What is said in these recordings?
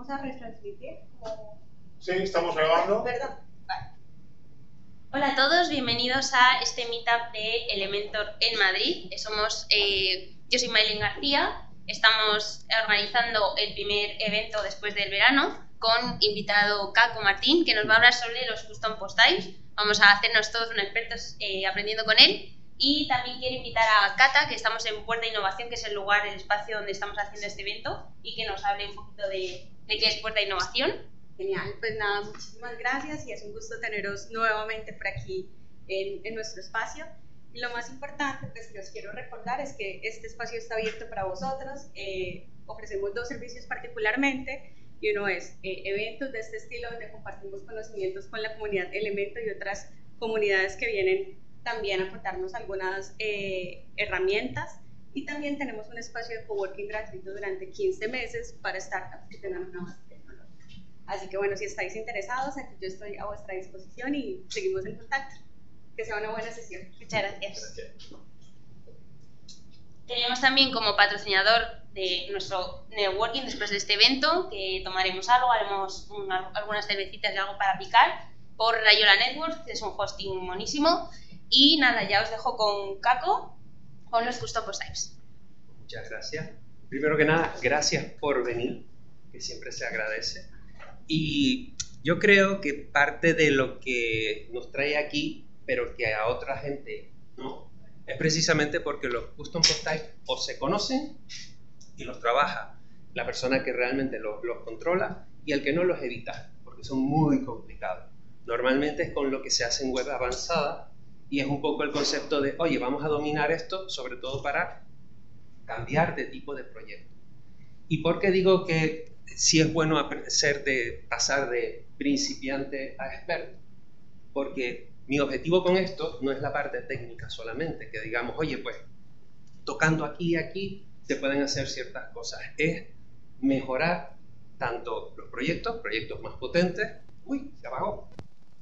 vamos a retransmitir. Sí, estamos grabando. Perdón. Vale. Hola a todos, bienvenidos a este meetup de Elementor en Madrid. Yo soy Maylin García, estamos organizando el primer evento después del verano con invitado Caco Martín, que nos va a hablar sobre los Custom Post Types. Vamos a hacernos todos unos expertos aprendiendo con él. Y también quiero invitar a Cata, que estamos en Puerta Innovación, que es el lugar, el espacio donde estamos haciendo este evento, y que nos hable un poquito de qué es Puerta Innovación. Genial, pues nada, muchísimas gracias y es un gusto teneros nuevamente por aquí en nuestro espacio. Y lo más importante pues, que os quiero recordar es que este espacio está abierto para vosotros. Ofrecemos dos servicios particularmente, y uno es eventos de este estilo donde compartimos conocimientos con la comunidad Elemento y otras comunidades que vienen también a contarnos algunas herramientas, y también tenemos un espacio de coworking gratuito durante 15 meses para startups que tengan una base tecnológica. Así que bueno, si estáis interesados, aquí yo estoy a vuestra disposición y seguimos en contacto. Que sea una buena sesión. Muchas gracias. Tenemos también como patrocinador de nuestro networking después de este evento, que tomaremos algo, haremos algunas cervecitas y algo para picar, por Rayola Network, que es un hosting monísimo. Y nada, ya os dejo con Caco, con los Custom Post Types. Muchas gracias. Primero que nada, gracias por venir, que siempre se agradece. Y yo creo que parte de lo que nos trae aquí, pero que a otra gente no, es precisamente porque los Custom Post Types o se conocen y los trabaja la persona que realmente los controla, y el que no los evita, porque son muy complicados. Normalmente es con lo que se hace en web avanzada. Y es un poco el concepto de, oye, vamos a dominar esto, sobre todo para cambiar de tipo de proyecto. ¿Y por qué digo que sí es bueno pasar de principiante a experto? Porque mi objetivo con esto no es la parte técnica solamente, que digamos, oye, pues, tocando aquí y aquí, se pueden hacer ciertas cosas. Es mejorar tanto los proyectos más potentes, uy, se apagó,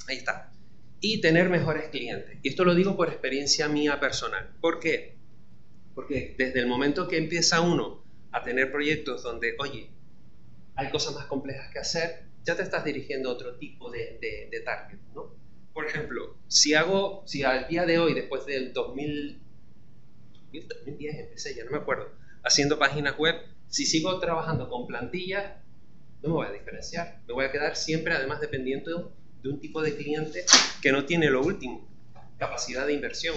ahí está, y tener mejores clientes. Y esto lo digo por experiencia mía personal. ¿Por qué? Porque desde el momento que empieza uno a tener proyectos donde, oye, hay cosas más complejas que hacer, ya te estás dirigiendo a otro tipo de target, ¿no? Por ejemplo, si al día de hoy, después del 2010 empecé, ya no me acuerdo, haciendo páginas web, si sigo trabajando con plantillas, no me voy a diferenciar. Me voy a quedar siempre, además, dependiendo de un tipo de cliente que no tiene lo último, capacidad de inversión.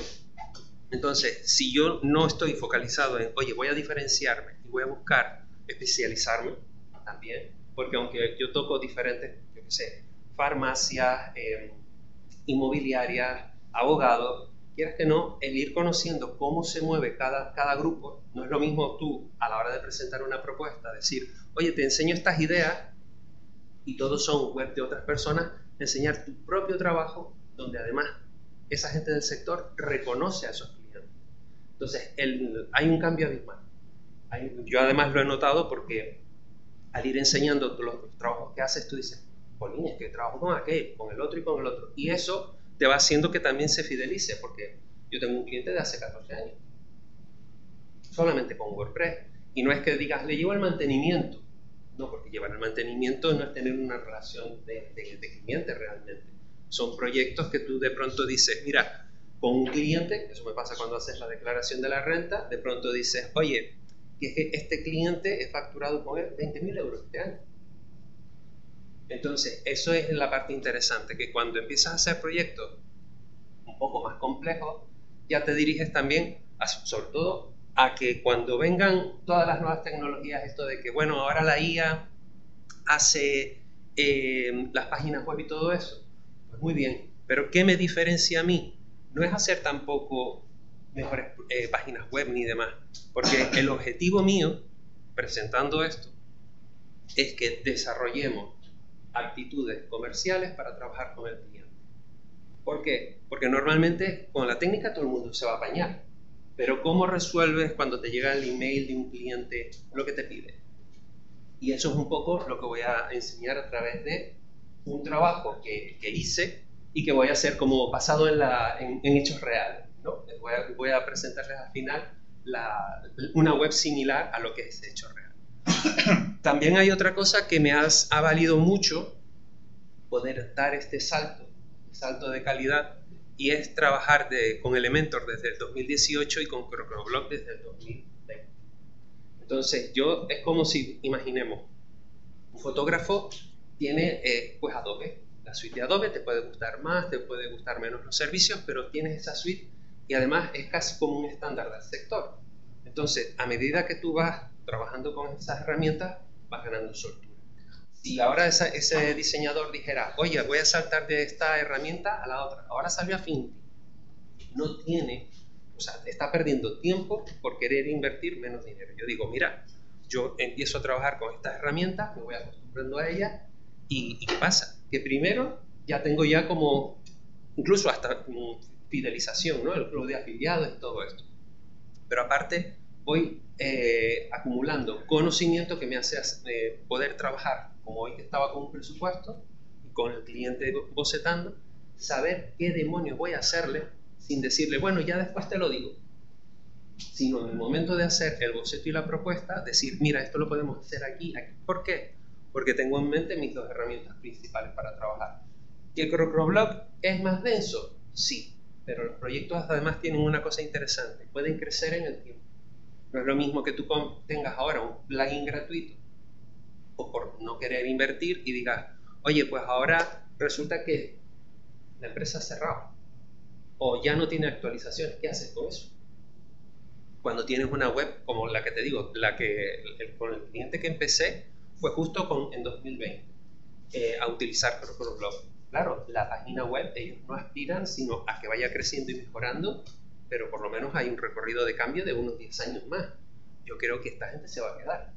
Entonces, si yo no estoy focalizado en, oye, voy a diferenciarme y voy a buscar especializarme también, porque aunque yo toco diferentes, yo qué sé, farmacias, inmobiliarias, abogados, quieras que no, el ir conociendo cómo se mueve cada grupo, no es lo mismo tú a la hora de presentar una propuesta, decir, oye, te enseño estas ideas y todos son web de otras personas, enseñar tu propio trabajo, donde además esa gente del sector reconoce a esos clientes. Entonces, hay un cambio abismal. Yo además lo he notado porque al ir enseñando los trabajos que haces, tú dices, Polín, es que trabajo con aquel, con el otro y con el otro. Y eso te va haciendo que también se fidelice, porque yo tengo un cliente de hace 14 años, solamente con WordPress. Y no es que digas, le llevo el mantenimiento. No, porque llevar el mantenimiento no es tener una relación de cliente realmente. Son proyectos que tú de pronto dices, mira, con un cliente, eso me pasa cuando haces la declaración de la renta, de pronto dices, oye, que es que este cliente he facturado con él 20.000 euros este año. Entonces, eso es la parte interesante, que cuando empiezas a hacer proyectos un poco más complejos, ya te diriges también, sobre todo, a que cuando vengan todas las nuevas tecnologías, esto de que, bueno, ahora la IA hace las páginas web y todo eso, pues muy bien, pero ¿qué me diferencia a mí? No es hacer tampoco mejores páginas web ni demás, porque el objetivo mío, presentando esto, es que desarrollemos actitudes comerciales para trabajar con el cliente. ¿Por qué? Porque normalmente con la técnica todo el mundo se va a apañar. Pero ¿cómo resuelves cuando te llega el email de un cliente lo que te pide? Y eso es un poco lo que voy a enseñar a través de un trabajo que hice y que voy a hacer como basado en hechos reales, ¿no? Voy a presentarles al final una web similar a lo que es hecho real. También hay otra cosa que me ha valido mucho poder dar este salto de calidad, y es trabajar con Elementor desde el 2018 y con CrocroBlock desde el 2020. Entonces, es como si, imaginemos, un fotógrafo tiene pues Adobe. La suite de Adobe te puede gustar más, te puede gustar menos los servicios, pero tienes esa suite y además es casi como un estándar del sector. Entonces, a medida que tú vas trabajando con esas herramientas, vas ganando soltura. Si ahora ese diseñador dijera, oye, voy a saltar de esta herramienta a la otra, ahora salió Affinity, no tiene, o sea, está perdiendo tiempo por querer invertir menos dinero. Yo digo, mira, yo empiezo a trabajar con estas herramientas, me voy acostumbrando a ellas, y ¿qué pasa? Que primero ya tengo como, incluso hasta fidelización, ¿no? El club de afiliados y todo esto. Pero aparte voy acumulando conocimiento que me hace poder trabajar como hoy que estaba con un presupuesto y con el cliente bocetando, saber qué demonios voy a hacerle sin decirle, bueno, ya después te lo digo, sino en el momento de hacer el boceto y la propuesta, decir, mira, esto lo podemos hacer aquí. ¿Por qué? Porque tengo en mente mis dos herramientas principales para trabajar. ¿Que el CrocroBlock es más denso? Sí, pero los proyectos además tienen una cosa interesante, pueden crecer en el tiempo. No es lo mismo que tú tengas ahora un plugin gratuito o por no querer invertir y digas, oye, pues ahora resulta que la empresa ha cerrado o ya no tiene actualizaciones. ¿Qué haces con eso? Cuando tienes una web como la que te digo, con el cliente que empecé fue justo en 2020 a utilizar CrocroBlock. Claro, la página web ellos no aspiran sino a que vaya creciendo y mejorando, pero por lo menos hay un recorrido de cambio de unos 10 años más. Yo creo que esta gente se va a quedar.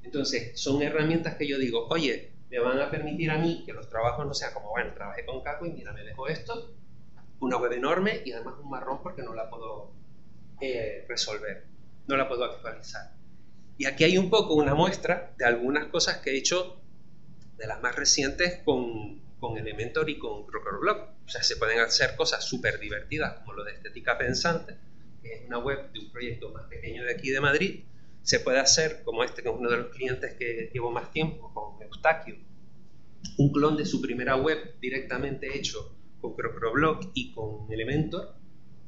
Entonces, son herramientas que yo digo, oye, me van a permitir a mí que los trabajos no sean como, bueno, trabajé con Caco y mira, me dejo esto, una web enorme y además un marrón porque no la puedo resolver, no la puedo actualizar. Y aquí hay un poco una muestra de algunas cosas que he hecho, de las más recientes con Elementor y con CrocroBlock. O sea, se pueden hacer cosas súper divertidas como lo de Estética Pensante, que es una web de un proyecto más pequeño de aquí de Madrid. Se puede hacer, como que es uno de los clientes que llevo más tiempo, con Eustaquio, un clon de su primera web directamente hecho con CrocroBlock y con Elementor,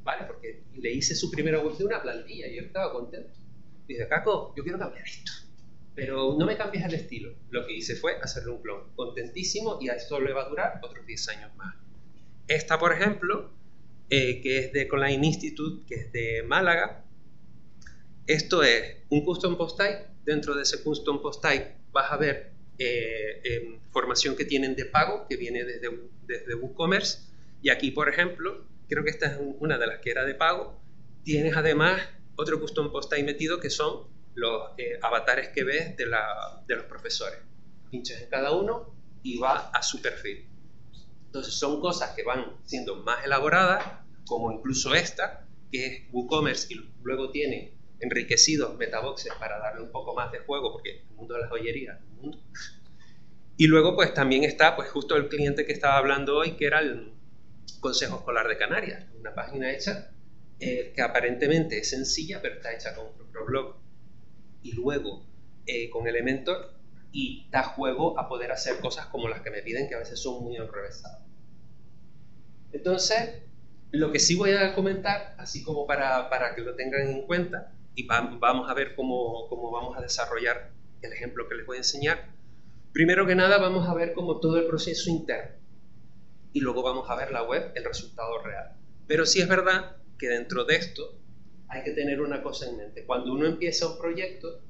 ¿vale? Porque le hice su primera web de una plantilla y yo estaba contento. Y dije, Caco, yo quiero cambiar esto, pero no me cambies el estilo. Lo que hice fue hacerle un clon, contentísimo, y a esto le va a durar otros 10 años más. Esta, por ejemplo, que es de Colline Institute, que es de Málaga. Esto es un custom post type. Dentro de ese custom post type vas a ver formación que tienen de pago, que viene desde WooCommerce. Y aquí, por ejemplo, creo que esta es una de las que era de pago. Tienes además otro custom post type metido, que son los avatares que ves de los profesores. Pinchas en cada uno y va a su perfil. Entonces son cosas que van siendo más elaboradas, como incluso esta, que es WooCommerce, y luego tiene enriquecidos metaboxes para darle un poco más de juego, porque el mundo de las joyerías, y luego pues también está pues justo el cliente que estaba hablando hoy, que era el Consejo Escolar de Canarias, una página hecha que aparentemente es sencilla, pero está hecha con CrocroBlock y luego con Elementor, y da juego a poder hacer cosas como las que me piden, que a veces son muy enrevesadas. Entonces, lo que sí voy a comentar, así como para que lo tengan en cuenta, y vamos a ver cómo vamos a desarrollar el ejemplo que les voy a enseñar. Primero que nada vamos a ver como todo el proceso interno, y luego vamos a ver la web, el resultado real. Pero sí es verdad que dentro de esto hay que tener una cosa en mente. Cuando uno empieza un proyecto,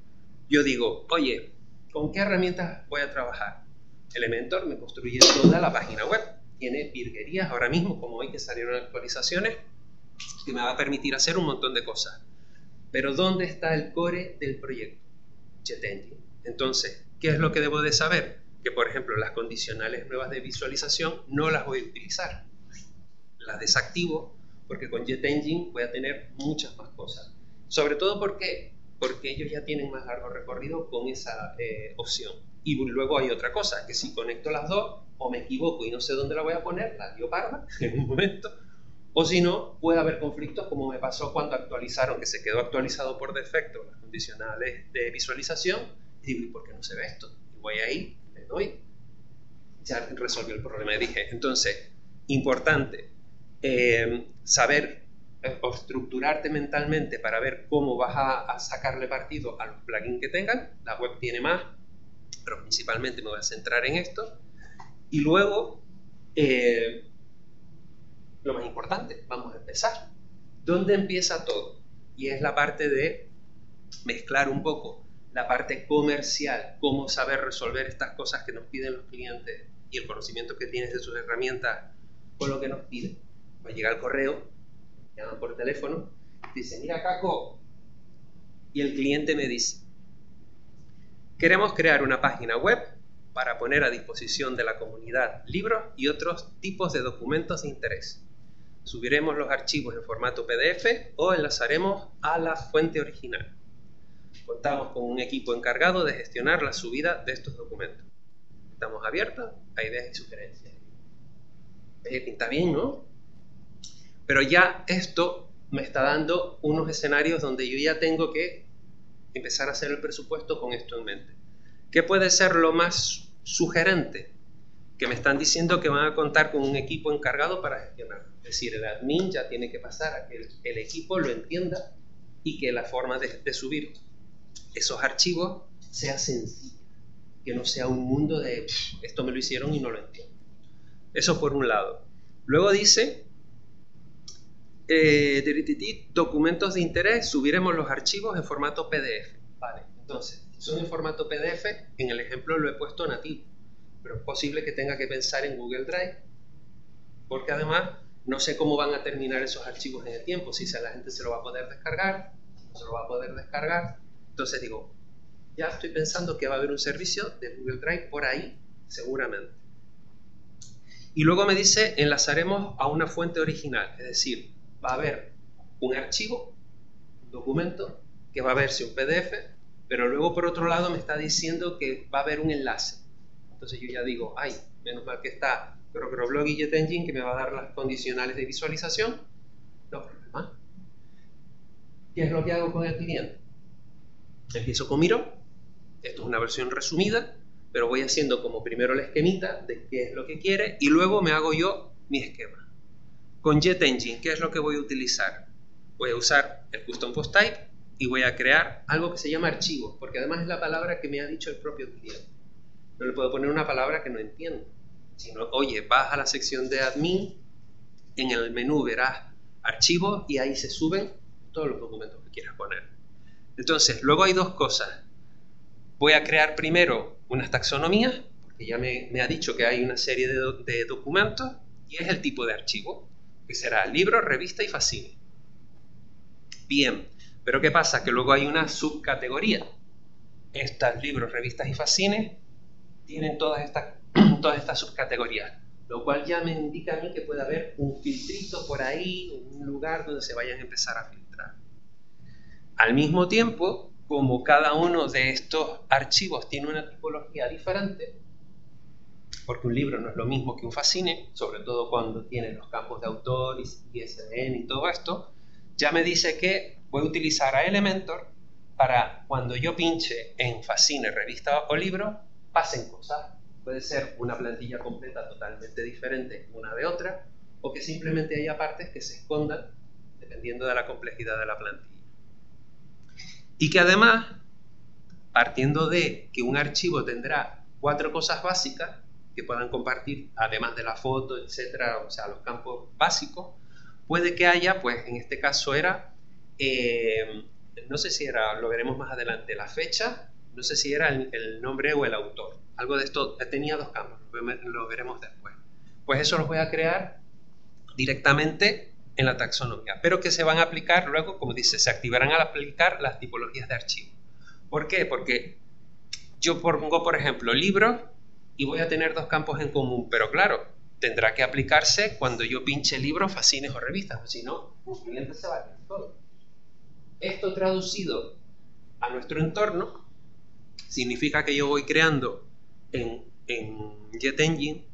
yo digo, oye, ¿con qué herramientas voy a trabajar? Elementor me construye toda la página web. Tiene virguerías ahora mismo, como hoy que salieron actualizaciones, que me va a permitir hacer un montón de cosas. Pero ¿dónde está el core del proyecto? JetEngine. Entonces, ¿qué es lo que debo de saber? Que, por ejemplo, las condicionales nuevas de visualización no las voy a utilizar. Las desactivo, porque con JetEngine voy a tener muchas más cosas. Sobre todo porque ellos ya tienen más largo recorrido con esa opción. Y luego hay otra cosa, que si conecto las dos, o me equivoco y no sé dónde la voy a poner, la lío parda en un momento, O si no, puede haber conflictos como me pasó cuando actualizaron, que se quedó actualizado por defecto las condicionales de visualización. Y digo, ¿y por qué no se ve esto? Y voy ahí, le doy, ya resolvió el problema. Y dije, entonces, importante, saber o estructurarte mentalmente para ver cómo vas a sacarle partido a los plugins que tengan. La web tiene más, pero principalmente me voy a centrar en esto. Y luego, lo más importante, vamos a empezar. ¿Dónde empieza todo? Y es la parte de mezclar un poco la parte comercial, cómo saber resolver estas cosas que nos piden los clientes y el conocimiento que tienes de sus herramientas con lo que nos piden. Va a llegar el correo, llaman por teléfono, dice, mira Caco, y el cliente me dice, queremos crear una página web para poner a disposición de la comunidad libros y otros tipos de documentos de interés. Subiremos los archivos en formato PDF o enlazaremos a la fuente original. Contamos con un equipo encargado de gestionar la subida de estos documentos. Estamos abiertos a ideas y sugerencias. Pinta bien, ¿no? Pero ya esto me está dando unos escenarios donde yo ya tengo que empezar a hacer el presupuesto con esto en mente. ¿Qué puede ser lo más sugerente? Que me están diciendo que van a contar con un equipo encargado para gestionar. Es decir, el admin ya tiene que pasar a que el equipo lo entienda y que la forma de subir esos archivos sea sencilla, que no sea un mundo de esto me lo hicieron y no lo entiendo. Eso por un lado. Luego dice documentos de interés, subiremos los archivos en formato PDF. Vale, entonces, si son en formato PDF, en el ejemplo lo he puesto nativo, pero es posible que tenga que pensar en Google Drive, porque además no sé cómo van a terminar esos archivos en el tiempo, si la gente se lo va a poder descargar, no se lo va a poder descargar. Entonces digo, ya estoy pensando que va a haber un servicio de Google Drive por ahí, seguramente. Y luego me dice, enlazaremos a una fuente original, es decir, va a haber un archivo, un documento, que va a verse un PDF, pero luego por otro lado me está diciendo que va a haber un enlace. Entonces yo ya digo, ay, menos mal que está Blog y JetEngine que me va a dar las condicionales de visualización. No problema. ¿Qué es lo que hago con el cliente? Empiezo con Miro. Esto es una versión resumida, pero voy haciendo como primero la esquemita de qué es lo que quiere y luego me hago yo mi esquema. Con JetEngine, ¿qué es lo que voy a utilizar? Voy a usar el Custom Post Type y voy a crear algo que se llama archivo, porque además es la palabra que me ha dicho el propio cliente. No le puedo poner una palabra que no entiendo, sino, oye, vas a la sección de admin, en el menú verás archivos y ahí se suben todos los documentos que quieras poner. Entonces, luego hay dos cosas. Voy a crear primero unas taxonomías, porque ya me ha dicho que hay una serie de documentos, y es el tipo de archivo, que será libro, revista y fanzine. Bien, pero ¿qué pasa? Que luego hay una subcategoría. Estos libros, revistas y fanzines tienen todas estas subcategorías, lo cual ya me indica a mí que puede haber un filtrito por ahí, un lugar donde se vayan a empezar a filtrar. Al mismo tiempo, como cada uno de estos archivos tiene una tipología diferente, porque un libro no es lo mismo que un fanzine, sobre todo cuando tiene los campos de autor, ISBN y todo esto, ya me dice que voy a utilizar a Elementor para cuando yo pinche en fanzine, revista o libro, pasen cosas. Puede ser una plantilla completa totalmente diferente una de otra, o que simplemente haya partes que se escondan dependiendo de la complejidad de la plantilla. Y que además, partiendo de que un archivo tendrá 4 cosas básicas que puedan compartir, además de la foto, etcétera, o sea, los campos básicos, puede que haya, pues en este caso era, no sé si era, lo veremos más adelante, la fecha, no sé si era el nombre o el autor. Algo de esto, tenía 2 campos, lo veremos después. Pues eso los voy a crear directamente en la taxonomía, pero que se van a aplicar luego, como dice, se activarán al aplicar las tipologías de archivo. ¿Por qué? Porque yo pongo, por ejemplo, libros y voy a tener 2 campos en común, pero claro, tendrá que aplicarse cuando yo pinche libros, fanzines o revistas, o si no, un cliente se va a quedar todo. Esto traducido a nuestro entorno significa que yo voy creando en JetEngine,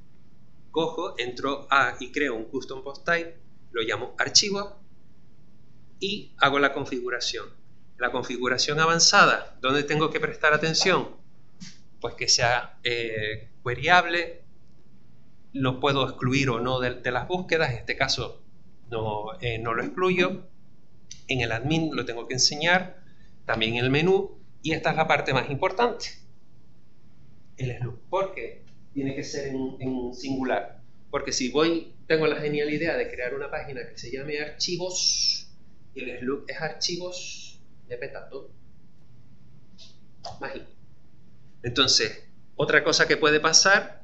cojo, entro y creo un Custom Post Type lo llamo archivo y hago la configuración. La configuración avanzada, ¿dónde tengo que prestar atención? Pues que sea queryable, lo puedo excluir o no de las búsquedas, en este caso no lo excluyo. En el admin lo tengo que enseñar, también en el menú, y esta es la parte más importante, el slug, porque tiene que ser en singular, porque si tengo la genial idea de crear una página que se llame archivos y el slug es archivos, me peta todo. Mágico. Entonces, otra cosa que puede pasar,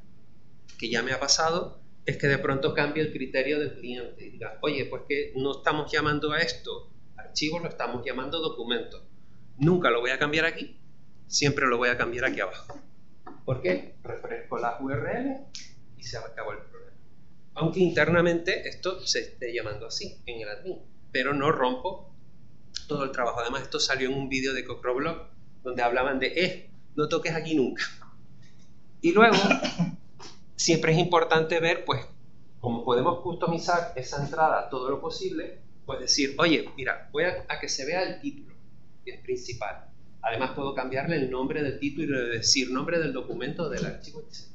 que ya me ha pasado, es que de pronto cambie el criterio del cliente y diga, oye, pues que no estamos llamando a esto archivos, lo estamos llamando documentos. Nunca lo voy a cambiar aquí, siempre lo voy a cambiar aquí abajo. ¿Por qué? Refresco las URL y se acabó el problema. Aunque internamente esto se esté llamando así en el admin, pero no rompo todo el trabajo. Además, esto salió en un vídeo de Cocroblog donde hablaban de no toques aquí nunca. Y luego, siempre es importante ver, pues, cómo podemos customizar esa entrada todo lo posible, pues decir, oye, mira, voy a que se vea el título, que es principal. Además, puedo cambiarle el nombre del título y decir nombre del documento, del archivo, etc.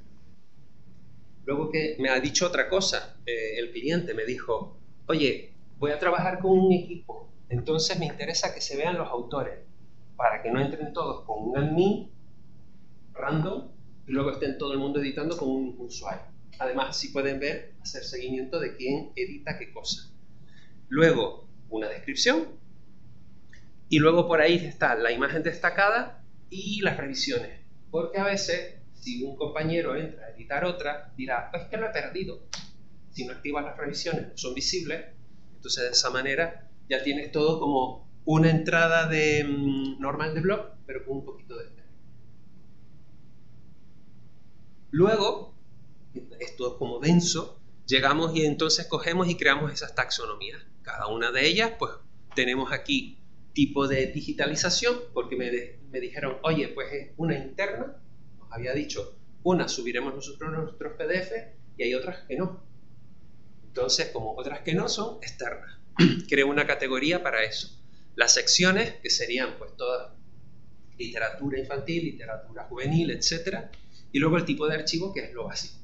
Luego que me ha dicho otra cosa, el cliente me dijo, oye, voy a trabajar con un equipo, entonces me interesa que se vean los autores, para que no entren todos con un admin random y luego estén todo el mundo editando con un usuario. Además, si pueden ver, hacer seguimiento de quién edita qué cosa. Luego, una descripción. Y luego por ahí está la imagen destacada y las revisiones. Porque a veces, si un compañero entra a editar otra, dirá, pues que lo he perdido. Si no activas las revisiones, no son visibles. Entonces, de esa manera, ya tienes todo como una entrada de normal de blog, pero con un poquito de estéreo. Luego, esto es como denso, llegamos y entonces cogemos y creamos esas taxonomías. Cada una de ellas, pues tenemos aquí tipo de digitalización, porque me dijeron, oye, pues es una interna, nos había dicho, una subiremos nosotros nuestros PDF y hay otras que no. Entonces, como otras que no son externas, creo una categoría para eso. Las secciones, que serían pues toda literatura infantil, literatura juvenil, etc. Y luego el tipo de archivo, que es lo básico.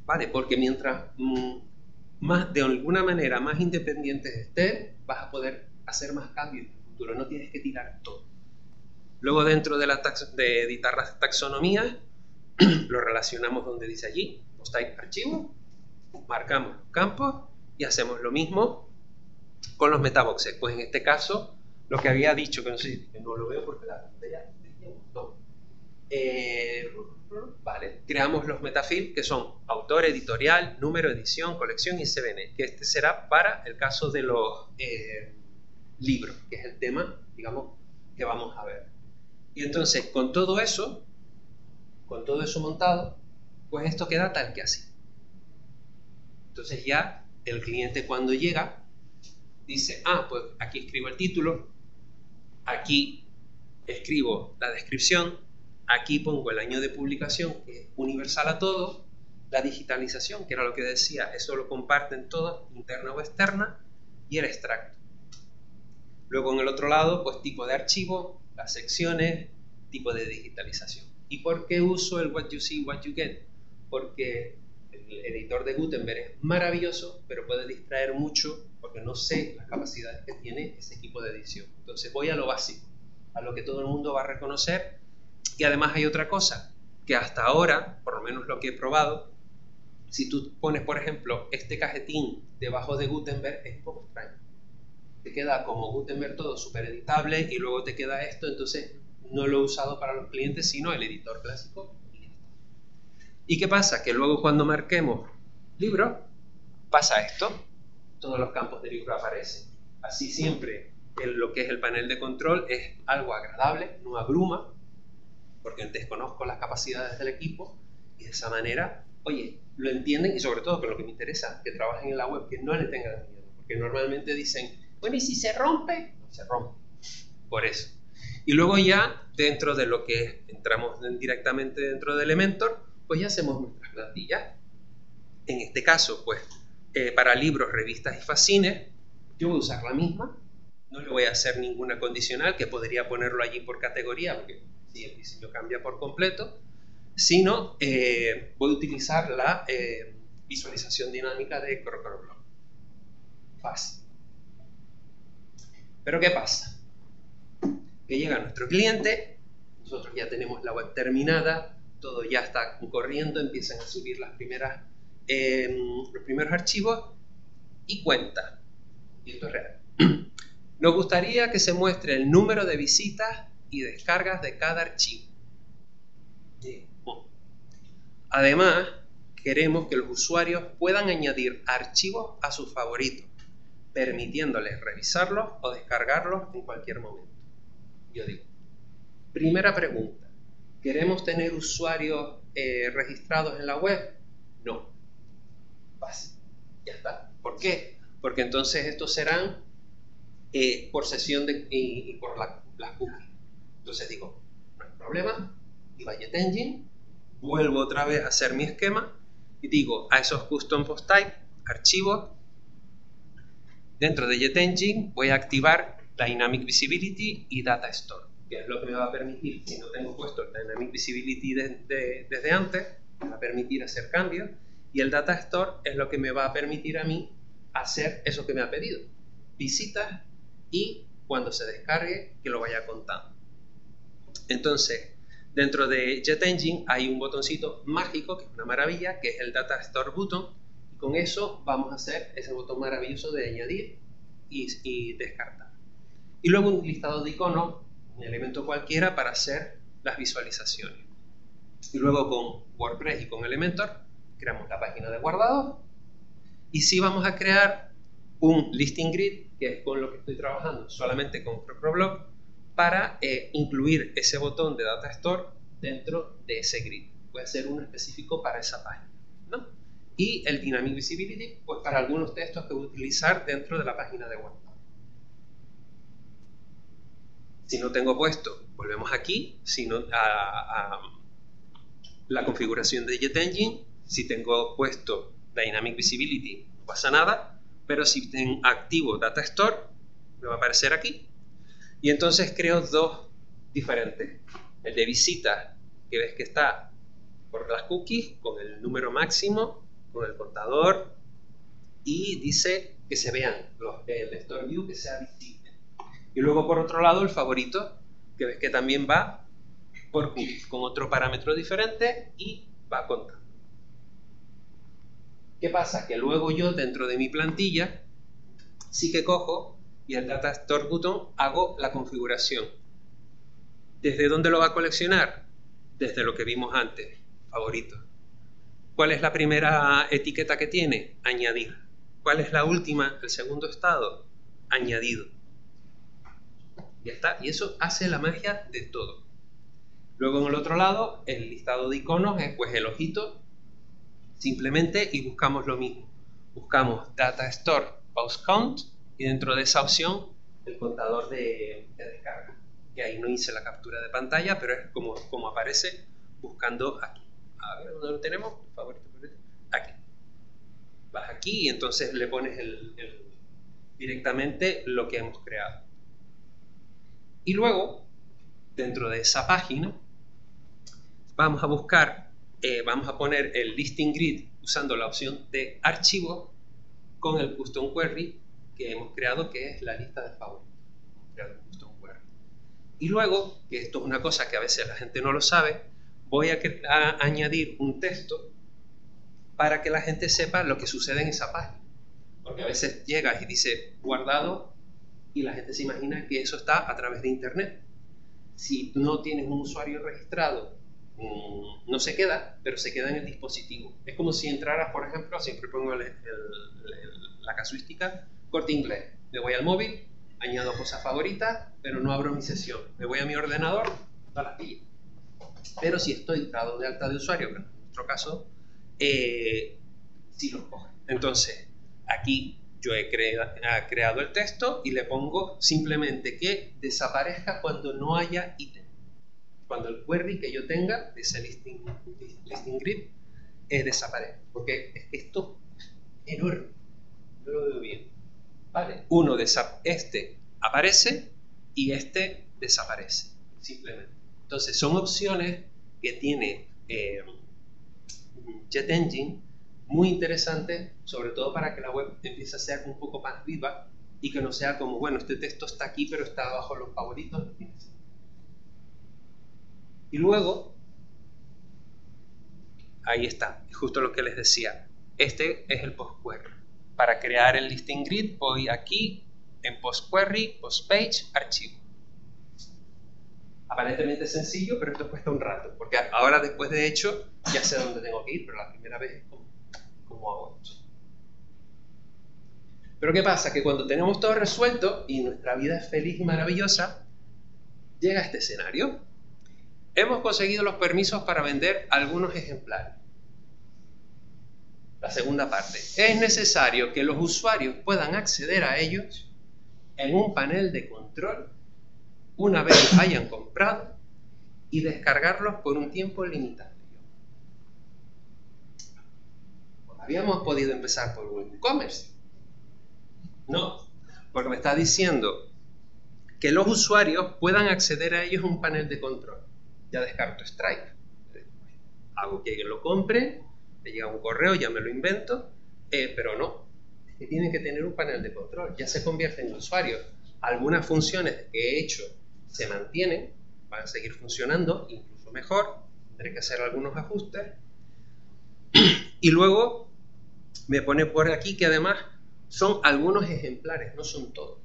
¿Vale? Porque mientras de alguna manera más independientes estés, vas a poder hacer más cambios en el futuro, no tienes que tirar todo. Luego dentro de editar las taxonomías, lo relacionamos donde dice allí, post-type archivo, marcamos los campos y hacemos lo mismo con los metaboxes. Pues en este caso, lo que había dicho, que no sé, que no lo veo porque la pantalla tenía un botón. Vale, creamos los metafields, que son autor, editorial, número, edición, colección y CBN, que este será para el caso de los libros, que es el tema, digamos, que vamos a ver. Y entonces, con todo eso montado, pues esto queda tal que así. Entonces ya el cliente cuando llega dice, pues aquí escribo el título, aquí escribo la descripción, aquí pongo el año de publicación, que es universal a todos, la digitalización, que era lo que decía, eso lo comparten todos, interna o externa, y el extracto. Luego en el otro lado, pues tipo de archivo, las secciones, tipo de digitalización. ¿Y por qué uso el what you see, what you get? Porque el editor de Gutenberg es maravilloso, pero puede distraer mucho porque no sé las capacidades que tiene ese equipo de edición. Entonces voy a lo básico, a lo que todo el mundo va a reconocer. Y además hay otra cosa, que hasta ahora, por lo menos lo que he probado, si tú pones, por ejemplo, este cajetín debajo de Gutenberg, es un poco extraño. Te queda como Gutenberg todo súper editable y luego te queda esto, entonces no lo he usado para los clientes, sino el editor clásico. ¿Y qué pasa? Que luego cuando marquemos libro, pasa esto, todos los campos de libro aparecen. Así siempre lo que es el panel de control es algo agradable, no abruma, porque desconozco las capacidades del equipo y de esa manera, oye, lo entienden y sobre todo, que lo que me interesa, que trabajen en la web, que no le tengan miedo, porque normalmente dicen, bueno, ¿y si se rompe? No se rompe, por eso. Y luego ya, dentro de lo que entramos directamente dentro de Elementor, pues ya hacemos nuestras plantillas. En este caso, pues, para libros, revistas y fanzines, yo voy a usar la misma. No le voy a hacer ninguna condicional, que podría ponerlo allí por categoría, porque si el diseño cambia por completo, sino voy a utilizar la visualización dinámica de CrocroBlock. Fácil. Pero ¿qué pasa? Que llega nuestro cliente, nosotros ya tenemos la web terminada, todo ya está corriendo, empiezan a subir los primeros archivos y cuenta. Y esto es real. Nos gustaría que se muestre el número de visitas y descargas de cada archivo. Además, queremos que los usuarios puedan añadir archivos a sus favoritos, permitiéndoles revisarlos o descargarlos en cualquier momento. Yo digo, primera pregunta, ¿queremos tener usuarios registrados en la web? No. Fácil. Ya está. ¿Por qué? Porque entonces estos serán por sesión y por las cookies. Entonces digo, no hay problema, y va JetEngine, vuelvo otra vez a hacer mi esquema y digo a esos custom post type, archivos, dentro de JetEngine voy a activar Dynamic Visibility y Data Store, que es lo que me va a permitir, si no tengo puesto el Dynamic Visibility desde antes, me va a permitir hacer cambios, y el Data Store es lo que me va a permitir a mí hacer eso que me ha pedido, visitas, y cuando se descargue que lo vaya contando. Entonces, dentro de JetEngine hay un botoncito mágico, que es una maravilla, que es el Data Store Button, y con eso vamos a hacer ese botón maravilloso de añadir y descartar. Y luego un listado de iconos, un elemento cualquiera para hacer las visualizaciones. Y luego con WordPress y con Elementor creamos la página de guardados, y sí vamos a crear un listing grid, que es con lo que estoy trabajando solamente con CrocroBlock, para incluir ese botón de Data Store dentro de ese grid. Voy a hacer uno específico para esa página, ¿no? Y el Dynamic Visibility, pues para algunos textos que voy a utilizar dentro de la página de WordPress. Si no tengo puesto, volvemos aquí, a la configuración de JetEngine. Si tengo puesto Dynamic Visibility, no pasa nada, pero si tengo activo Data Store, me va a aparecer aquí. Y entonces creo dos diferentes. El de visitas, que ves que está por las cookies, con el número máximo, con el contador, y dice que se vean el Store View, que sea visible. Y luego por otro lado el favorito, que ves que también va por cookies, con otro parámetro diferente y va contando. ¿Qué pasa? Que luego yo dentro de mi plantilla sí que cojo y el Data Store Button hago la configuración. ¿Desde dónde lo va a coleccionar? Desde lo que vimos antes, favorito. ¿Cuál es la primera etiqueta que tiene? Añadir. ¿Cuál es la última, el segundo estado? Añadido. Ya está. Y eso hace la magia de todo. Luego en el otro lado, el listado de iconos es pues el ojito, simplemente, y buscamos lo mismo. Buscamos Data Store Post Count y dentro de esa opción el contador de descarga. Que ahí no hice la captura de pantalla, pero es como aparece buscando aquí. A ver, ¿dónde lo tenemos? Favorito. Aquí. Vas aquí y entonces le pones directamente lo que hemos creado. Y luego, dentro de esa página, vamos a buscar, vamos a poner el listing grid usando la opción de archivo con el custom query que hemos creado, que es la lista de favoritos. Y luego, que esto es una cosa que a veces la gente no lo sabe, voy a añadir un texto para que la gente sepa lo que sucede en esa página. Porque a veces llegas y dice guardado y la gente se imagina que eso está a través de internet. Si no tienes un usuario registrado, no se queda, pero se queda en el dispositivo. Es como si entraras, por ejemplo, siempre pongo la casuística, Corte Inglés. Me voy al móvil, añado cosas favoritas, pero no abro mi sesión. Me voy a mi ordenador, no las pillo. Pero si estoy dado de alta de usuario, que en nuestro caso, sí los coge. Entonces, aquí yo he creado el texto y le pongo simplemente que desaparezca cuando no haya ítem. Cuando el query que yo tenga de ese listing grid desaparezca. Porque es que esto es enorme. No lo veo bien. Vale, este aparece y este desaparece, simplemente. Entonces son opciones que tiene Jet Engine muy interesantes, sobre todo para que la web empiece a ser un poco más viva y que no sea como, bueno, este texto está aquí pero está abajo los favoritos. Y luego, ahí está, justo lo que les decía, este es el post-query. Para crear el listing grid voy aquí en post-query, post-page, archivo. Aparentemente sencillo, pero esto cuesta un rato, porque ahora después de hecho ya sé dónde tengo que ir, pero la primera vez es como hago esto. Pero ¿qué pasa? Que cuando tenemos todo resuelto y nuestra vida es feliz y maravillosa, llega este escenario. Hemos conseguido los permisos para vender algunos ejemplares. La segunda parte. Es necesario que los usuarios puedan acceder a ellos en un panel de control una vez los hayan comprado y descargarlos por un tiempo limitado. ¿Habíamos podido empezar por WooCommerce? No, porque me está diciendo que los usuarios puedan acceder a ellos a un panel de control. Ya descarto Stripe. Hago que alguien lo compre, le llega un correo, ya me lo invento, pero no. Es que tienen que tener un panel de control. Ya se convierten en usuarios. Algunas funciones que he hecho se mantienen, van a seguir funcionando, incluso mejor. Tendré que hacer algunos ajustes. Y luego me pone por aquí que además son algunos ejemplares, no son todos.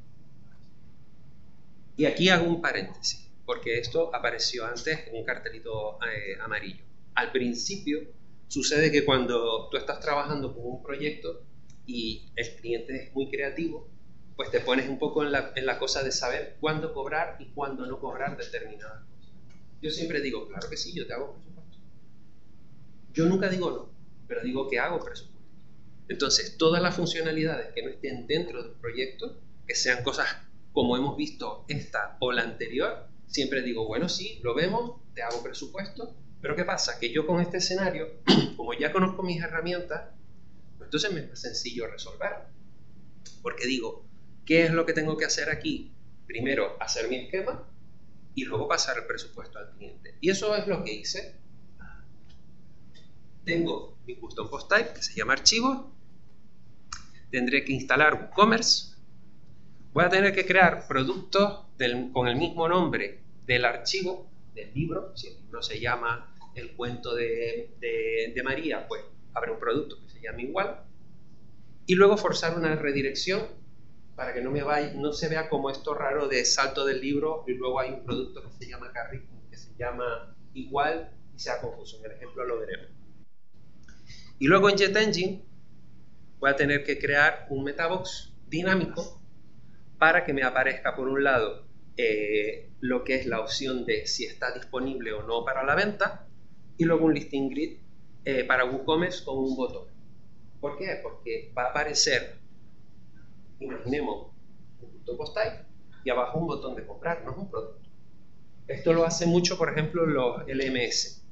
Y aquí hago un paréntesis, porque esto apareció antes en un cartelito amarillo. Al principio sucede que cuando tú estás trabajando con un proyecto y el cliente es muy creativo, pues te pones un poco en la cosa de saber cuándo cobrar y cuándo no cobrar determinadas cosas. Yo siempre digo, claro que sí, yo te hago presupuesto. Yo nunca digo no, pero digo que hago presupuesto. Entonces, todas las funcionalidades que no estén dentro del proyecto, que sean cosas como hemos visto esta o la anterior, siempre digo, bueno, sí, lo vemos, te hago presupuesto, pero ¿qué pasa? Que yo con este escenario, como ya conozco mis herramientas, pues entonces me es más sencillo resolverlo. Porque digo, ¿qué es lo que tengo que hacer aquí? Primero, hacer mi esquema y luego pasar el presupuesto al cliente. Y eso es lo que hice. Tengo mi custom post type que se llama archivo. Tendré que instalar WooCommerce. Voy a tener que crear productos con el mismo nombre del archivo, del libro. Si el libro se llama El cuento de María, pues habrá un producto que se llame igual. Y luego forzar una redirección para que no se vea como esto raro de salto del libro y luego hay un producto que se llama que se llama igual y sea confuso. En el ejemplo lo veremos. Y luego en Jet Engine voy a tener que crear un metabox dinámico para que me aparezca por un lado lo que es la opción de si está disponible o no para la venta y luego un listing grid para WooCommerce con un botón. ¿Por qué? Porque va a aparecer, imaginemos, un punto post type y abajo un botón de comprar, no es un producto. Esto lo hace mucho, por ejemplo, los LMS.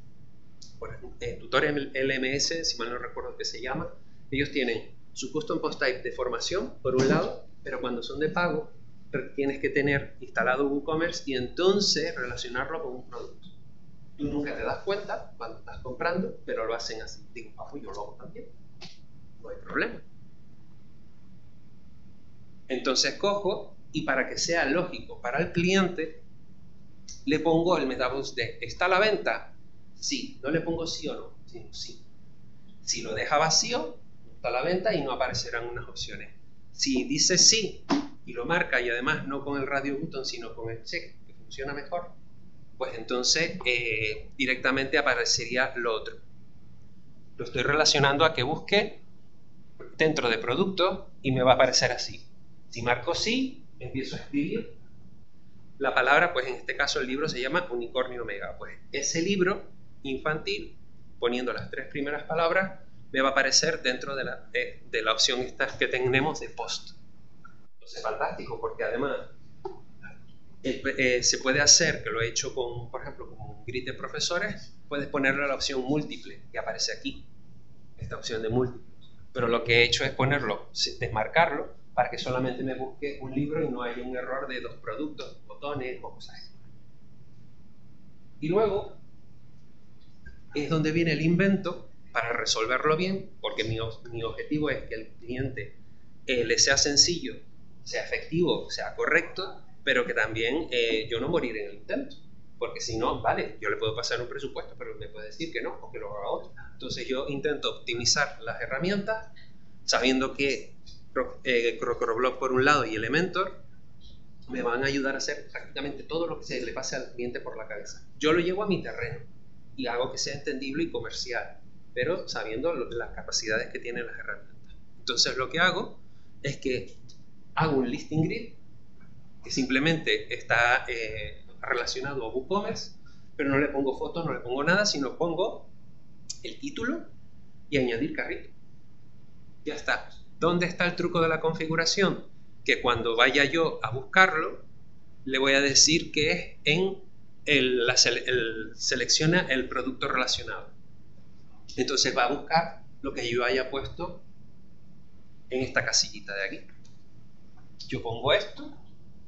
Por ejemplo, Tutorial LMS, si mal no recuerdo qué se llama, ellos tienen su custom post type de formación, por un lado, pero cuando son de pago, tienes que tener instalado WooCommerce y entonces relacionarlo con un producto. Tú nunca te das cuenta cuando estás comprando, pero lo hacen así. Digo, pues yo lo hago también. No hay problema. Entonces cojo y para que sea lógico para el cliente, le pongo el metabox de ¿está a la venta? Sí. No le pongo sí o no, sino sí. Si lo deja vacío, no está a la venta y no aparecerán unas opciones. Si dice sí y lo marca y además no con el radio button sino con el check que funciona mejor, pues entonces directamente aparecería lo otro. Lo estoy relacionando a que busque dentro de productos y me va a aparecer así. Si marco sí, empiezo a escribir la palabra, pues en este caso el libro se llama Unicornio Omega. Pues ese libro infantil, poniendo las 3 primeras palabras, me va a aparecer dentro de la opción esta que tenemos de post. Entonces, fantástico, porque además se puede hacer, que lo he hecho con, por ejemplo, con un grid de profesores, puedes ponerle la opción múltiple, que aparece aquí, esta opción de múltiples. pero lo que he hecho es ponerlo, desmarcarlo, para que solamente me busque un libro y no haya un error de 2 productos, botones o cosas así. Y luego es donde viene el invento para resolverlo bien, porque mi objetivo es que el cliente le sea sencillo, sea efectivo, sea correcto, pero que también yo no morir en el intento. Porque si no, vale, yo le puedo pasar un presupuesto, pero me puede decir que no, o que lo haga otro. Entonces yo intento optimizar las herramientas, sabiendo que Crocroblog por un lado y Elementor me van a ayudar a hacer prácticamente todo lo que se le pase al cliente por la cabeza. Yo lo llevo a mi terreno y hago que sea entendible y comercial, pero sabiendo las capacidades que tienen las herramientas. Entonces lo que hago es que hago un listing grid que simplemente está relacionado a WooCommerce, pero no le pongo fotos, no le pongo nada, sino pongo el título y añadir carrito. Ya está. ¿Dónde está el truco de la configuración? Que cuando vaya yo a buscarlo, le voy a decir que es en selecciona el producto relacionado. Entonces va a buscar lo que yo haya puesto en esta casillita de aquí. Yo pongo esto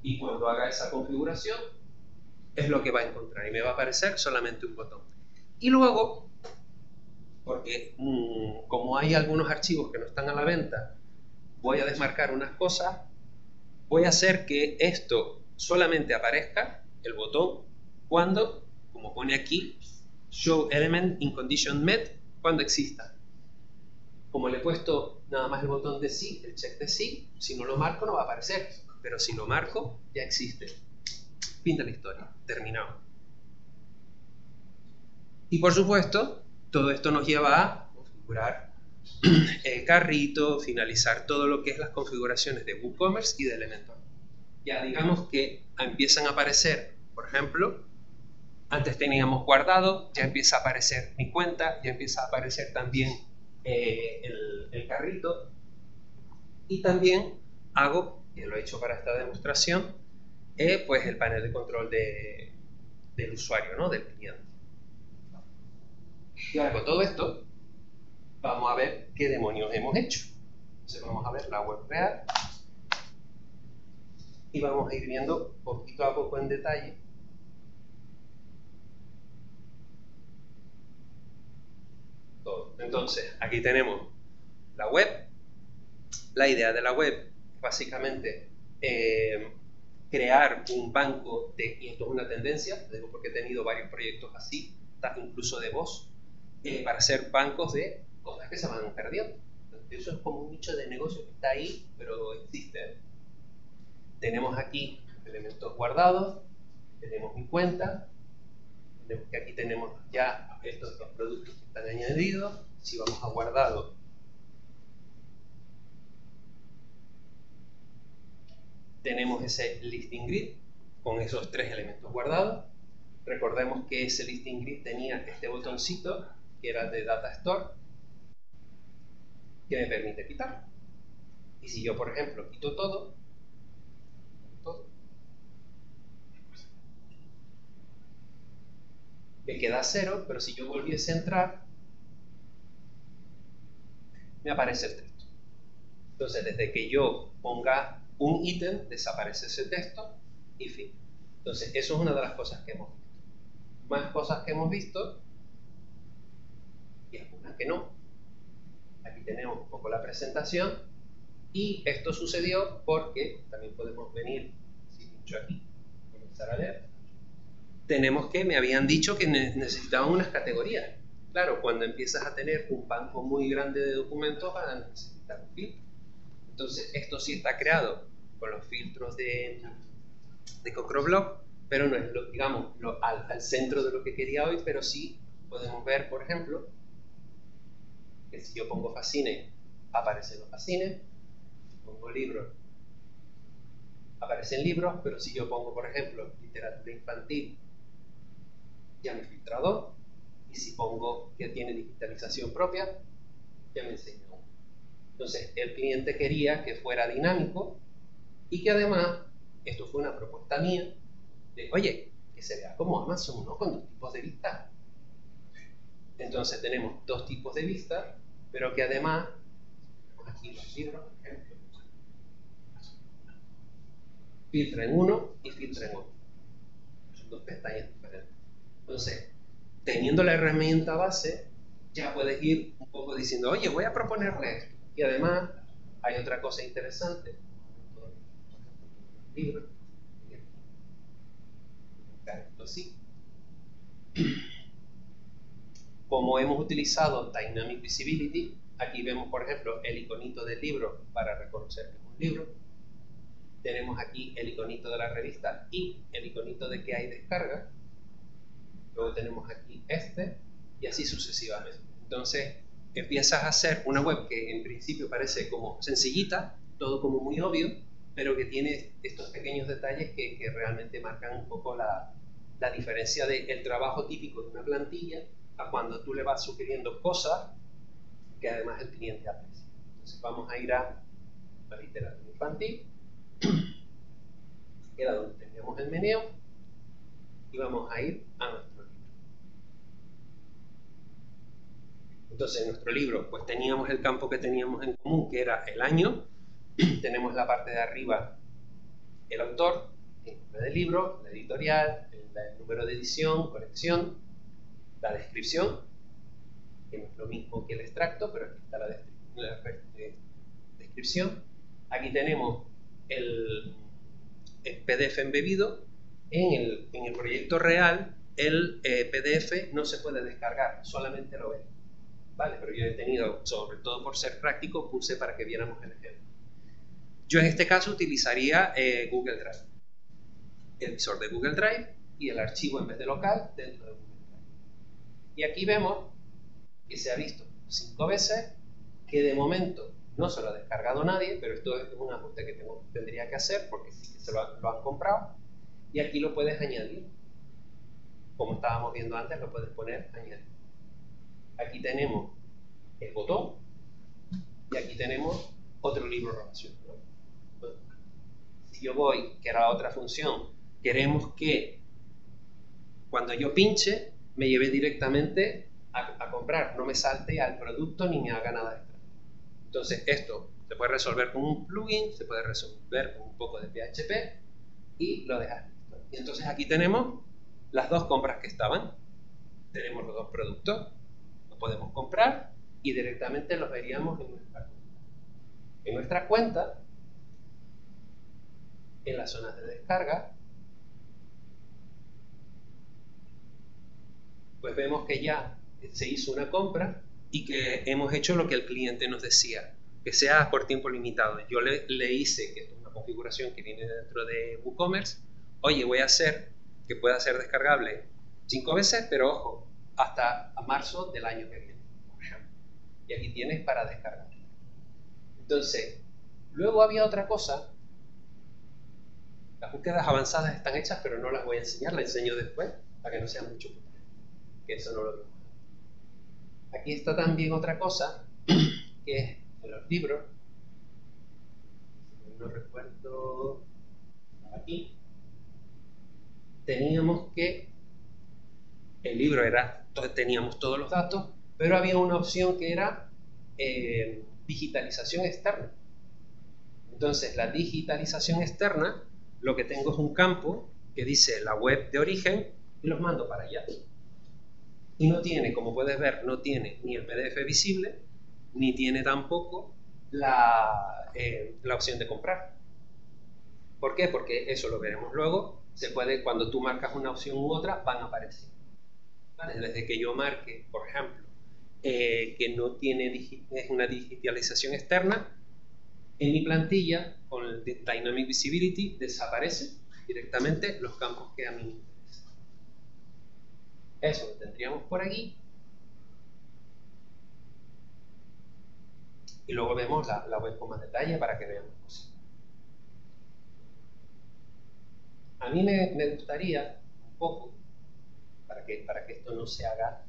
y cuando haga esa configuración es lo que va a encontrar y me va a aparecer solamente un botón. Y luego, porque como hay algunos archivos que no están a la venta, voy a desmarcar unas cosas, voy a hacer que esto solamente aparezca, el botón, cuando, como pone aquí, Show Element in Condition Met, cuando exista. Como le he puesto nada más el botón de sí, el check de sí, si no lo marco no va a aparecer, pero si lo marco ya existe. Fin de la historia, terminado. Y por supuesto, todo esto nos lleva a configurar el carrito, finalizar todo lo que es las configuraciones de WooCommerce y de Elementor. Ya digamos que empiezan a aparecer, por ejemplo, antes teníamos guardado, ya empieza a aparecer mi cuenta, ya empieza a aparecer también el carrito, y también hago, que lo he hecho para esta demostración, pues el panel de control del usuario, ¿no? Del cliente. Y ahora con todo esto vamos a ver qué demonios hemos hecho. Entonces vamos a ver la web real y vamos a ir viendo poquito a poco en detalle todo. Entonces aquí tenemos la web. La idea de la web es básicamente crear un banco y esto es una tendencia, digo porque he tenido varios proyectos así, incluso de voz, para hacer bancos de cosas que se van perdiendo. Entonces, eso es como un nicho de negocio que está ahí, pero existe. Tenemos aquí elementos guardados, tenemos mi cuenta, que aquí tenemos ya estos dos productos que están añadidos. Si vamos a guardado, tenemos ese listing grid con esos 3 elementos guardados. Recordemos que ese listing grid tenía este botoncito que era de Data Store que me permite quitar. Y si yo, por ejemplo, quito todo, me queda 0, pero si yo volviese a entrar, me aparece el texto. Entonces, desde que yo ponga un ítem, desaparece ese texto y fin. Entonces, eso es una de las cosas que hemos visto. Más cosas que hemos visto y algunas que no. Aquí tenemos un poco la presentación y esto sucedió porque también podemos venir, si pincho aquí, comenzar a leer. Tenemos que me habían dicho que necesitaban unas categorías. Claro, cuando empiezas a tener un banco muy grande de documentos vas a necesitar un filtro. Entonces, esto sí está creado con los filtros de Crocroblog, pero no es, digamos, al centro de lo que quería hoy, pero sí podemos ver, por ejemplo, que si yo pongo fascines, aparecen los fascines, si pongo libros, aparecen libros, pero si yo pongo, por ejemplo, literatura infantil, ya me filtra 2, y si pongo que tiene digitalización propia, ya me enseña 1. Entonces, el cliente quería que fuera dinámico y que además, esto fue una propuesta mía, de, oye, que se vea como Amazon, ¿no? Con 2 tipos de vista. Entonces tenemos 2 tipos de vista, pero que además aquí los libros, por ejemplo. Filtra en uno y filtra en otro. Son dos pestañas diferentes. Entonces, teniendo la herramienta base, ya puedes ir un poco diciendo, oye, voy a proponerle esto. Y además, hay otra cosa interesante. Libros. Así. Como hemos utilizado Dynamic Visibility, aquí vemos, por ejemplo, el iconito del libro para reconocer que es un libro. Tenemos aquí el iconito de la revista y el iconito de que hay descarga. Luego tenemos aquí este y así sucesivamente. Entonces empiezas a hacer una web que en principio parece como sencillita, todo como muy obvio, pero que tiene estos pequeños detalles que realmente marcan un poco la diferencia del trabajo típico de una plantilla a cuando tú le vas sugiriendo cosas que además el cliente aprecia. Entonces vamos a ir a la literatura infantil, que era donde teníamos el meneo, y vamos a ir a nuestro libro. Entonces en nuestro libro pues teníamos el campo que teníamos en común, que era el año. Tenemos la parte de arriba el autor, el nombre del libro, la editorial, el número de edición, colección, la descripción, que no es lo mismo que el extracto, pero aquí está la descripción. Aquí tenemos el PDF embebido. En el proyecto real, el PDF no se puede descargar, solamente lo ves. Vale, pero yo he tenido, sobre todo por ser práctico, puse para que viéramos el ejemplo. Yo en este caso utilizaría Google Drive, el visor de Google Drive y el archivo en vez de local dentro de Google Drive. Y aquí vemos que se ha visto 5 veces, que de momento no se lo ha descargado nadie, pero esto es un ajuste que tendría que hacer porque sí que se lo han comprado. Y aquí lo puedes añadir. Como estábamos viendo antes, lo puedes poner añadir. Aquí tenemos el botón y aquí tenemos otro libro relacionado. Si yo voy, que era la otra función, queremos que cuando yo pinche me lleve directamente a comprar, no me salte al producto ni me haga nada extra. Entonces esto se puede resolver con un plugin, se puede resolver con un poco de PHP y lo dejas listo. Y entonces aquí tenemos las dos compras que estaban. Tenemos los dos productos, los podemos comprar y directamente los veríamos en nuestra cuenta. En nuestra cuenta, en las zonas de descarga, pues vemos que ya se hizo una compra y que hemos hecho lo que el cliente nos decía, que sea por tiempo limitado. Yo le hice, que es una configuración que viene dentro de WooCommerce, oye, voy a hacer que pueda ser descargable 5 veces, pero ojo, hasta marzo del año que viene, por ejemplo. Y aquí tienes para descargar. Entonces, luego había otra cosa. Las búsquedas avanzadas están hechas, pero no las voy a enseñar, las enseño después, para que no sea mucho, que eso no lo vemos. Aquí está también otra cosa, que es en los libros. No recuerdo, aquí teníamos que el libro era, teníamos todos los datos, pero había una opción que era digitalización externa. Entonces la digitalización externa, lo que tengo es un campo que dice la web de origen y los mando para allá. Y no tiene, como puedes ver, no tiene ni el PDF visible, ni tiene tampoco la opción de comprar. ¿Por qué? Porque eso lo veremos luego. Se puede, cuando tú marcas una opción u otra, van a aparecer. ¿Vale? Desde que yo marque, por ejemplo, que no tiene es una digitalización externa, en mi plantilla, con el Dynamic Visibility, desaparecen directamente los campos que a mí me interesan. Eso lo tendríamos por aquí. Y luego vemos la web con más detalle para que veamos cosas. A mí me gustaría un poco, para que esto no se haga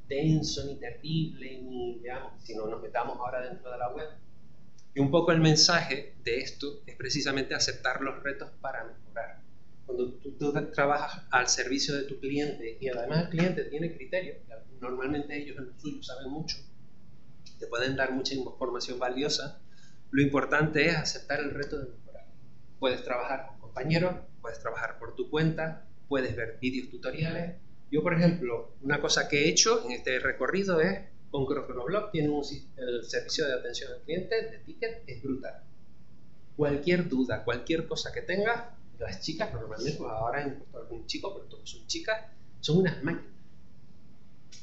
denso ni terrible, ni veamos, sino nos metamos ahora dentro de la web. Y un poco el mensaje de esto es precisamente aceptar los retos para mejorar. Cuando tú trabajas al servicio de tu cliente y además el cliente tiene criterios, normalmente ellos en lo suyo saben mucho, te pueden dar mucha información valiosa, Lo importante es aceptar el reto de mejorar. Puedes trabajar con compañeros, puedes trabajar por tu cuenta, puedes ver vídeos tutoriales. Yo, por ejemplo, una cosa que he hecho en este recorrido es, con CrossBlog tiene el servicio de atención al cliente de ticket, es brutal. Cualquier duda, cualquier cosa que tengas, las chicas normalmente, ahora he puesto algún chico, pero todos son chicas, son unas máquinas.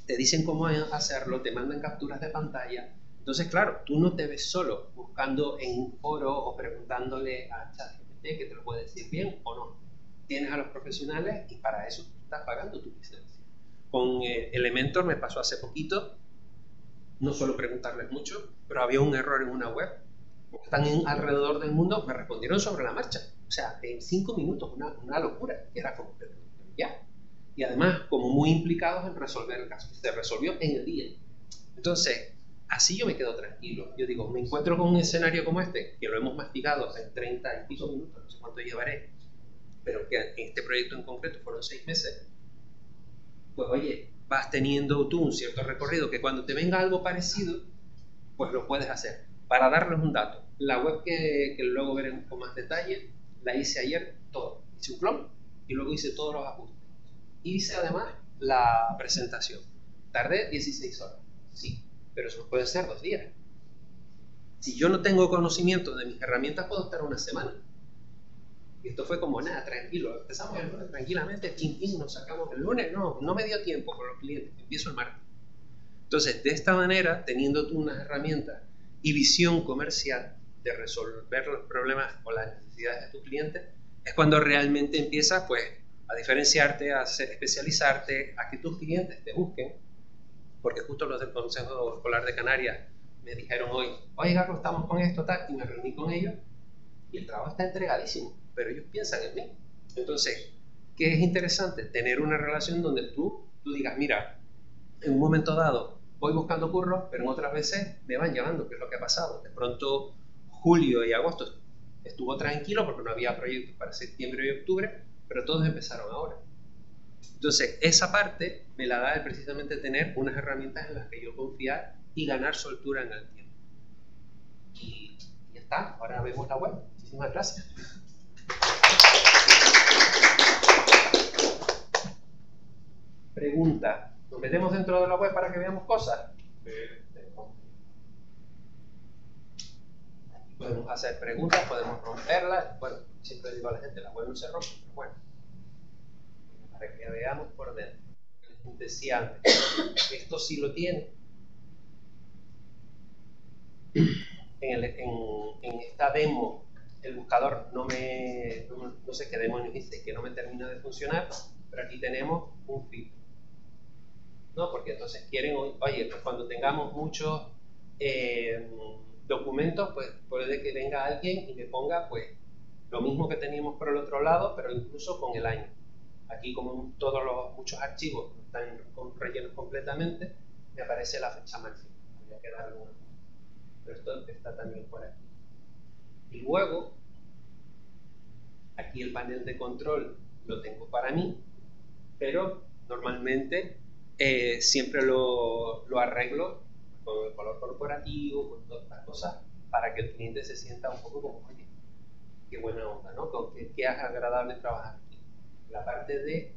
Te dicen cómo hacerlo, te mandan capturas de pantalla. Entonces, claro, tú no te ves solo buscando en un foro o preguntándole a ChatGPT que te lo puede decir bien o no. Tienes a los profesionales y para eso tú estás pagando tu licencia. Con Elementor me pasó hace poquito, no suelo preguntarles mucho, pero había un error en una web. Están alrededor del mundo, me respondieron sobre la marcha. O sea, en 5 minutos, una locura. Era como, pero ya. Y además, como muy implicados en resolver el caso. Se resolvió en el día. Entonces, así yo me quedo tranquilo. Yo digo, me encuentro con un escenario como este, que lo hemos masticado en 30 y pico minutos, no sé cuánto llevaré, pero que en este proyecto en concreto fueron 6 meses. Pues oye, vas teniendo tú un cierto recorrido que cuando te venga algo parecido, pues lo puedes hacer. Para darles un dato, la web que luego veremos con más detalle, la hice ayer todo. Hice un clon y luego hice todos los ajustes. Hice además la presentación. Tardé 16 horas, sí, pero eso puede ser 2 días. Si yo no tengo conocimiento de mis herramientas, puedo estar una semana. Y esto fue como nada, tranquilo. Empezamos el lunes tranquilamente, nos sacamos el lunes. No me dio tiempo con los clientes, empiezo el martes. Entonces, de esta manera, teniendo tú unas herramientas y visión comercial de resolver los problemas o las necesidades de tus clientes, es cuando realmente empiezas pues, a diferenciarte, a especializarte, a que tus clientes te busquen, porque justo los del Consejo Escolar de Canarias me dijeron hoy, oye Carlos, estamos con esto, tal, y me reuní con ellos, y el trabajo está entregadísimo, pero ellos piensan en mí. Entonces, ¿qué es interesante? Tener una relación donde tú digas, mira, en un momento dado voy buscando curros, pero en otras veces me van llamando, que es lo que ha pasado. De pronto, julio y agosto estuvo tranquilo porque no había proyectos para septiembre y octubre, pero todos empezaron ahora. Entonces, esa parte me la da precisamente tener unas herramientas en las que yo confiar y ganar soltura en el tiempo. Y ya está, ahora vemos la web. Muchísimas gracias. Pregunta. ¿Nos metemos dentro de la web para que veamos cosas? Podemos hacer preguntas, podemos romperlas. Bueno, siempre digo a la gente, la web no se rompe, pero bueno. Para que veamos por dentro. Les decía antes, esto sí lo tiene. En esta demo, el buscador no sé qué demonios dice, que no me termina de funcionar, pero aquí tenemos un filtro. ¿No? Porque entonces quieren, oye, pues cuando tengamos muchos documentos, pues puede que venga alguien y me ponga pues lo mismo que teníamos por el otro lado, pero incluso con el año. Aquí como muchos archivos están rellenos completamente, me aparece la fecha máxima. Habría que darle una. Pero esto está también por aquí. Y luego, aquí el panel de control lo tengo para mí, pero normalmente siempre lo arreglo con el color corporativo, con todas estas cosas, para que el cliente se sienta un poco como, oye, qué buena onda, ¿no? Qué agradable trabajar aquí. La parte de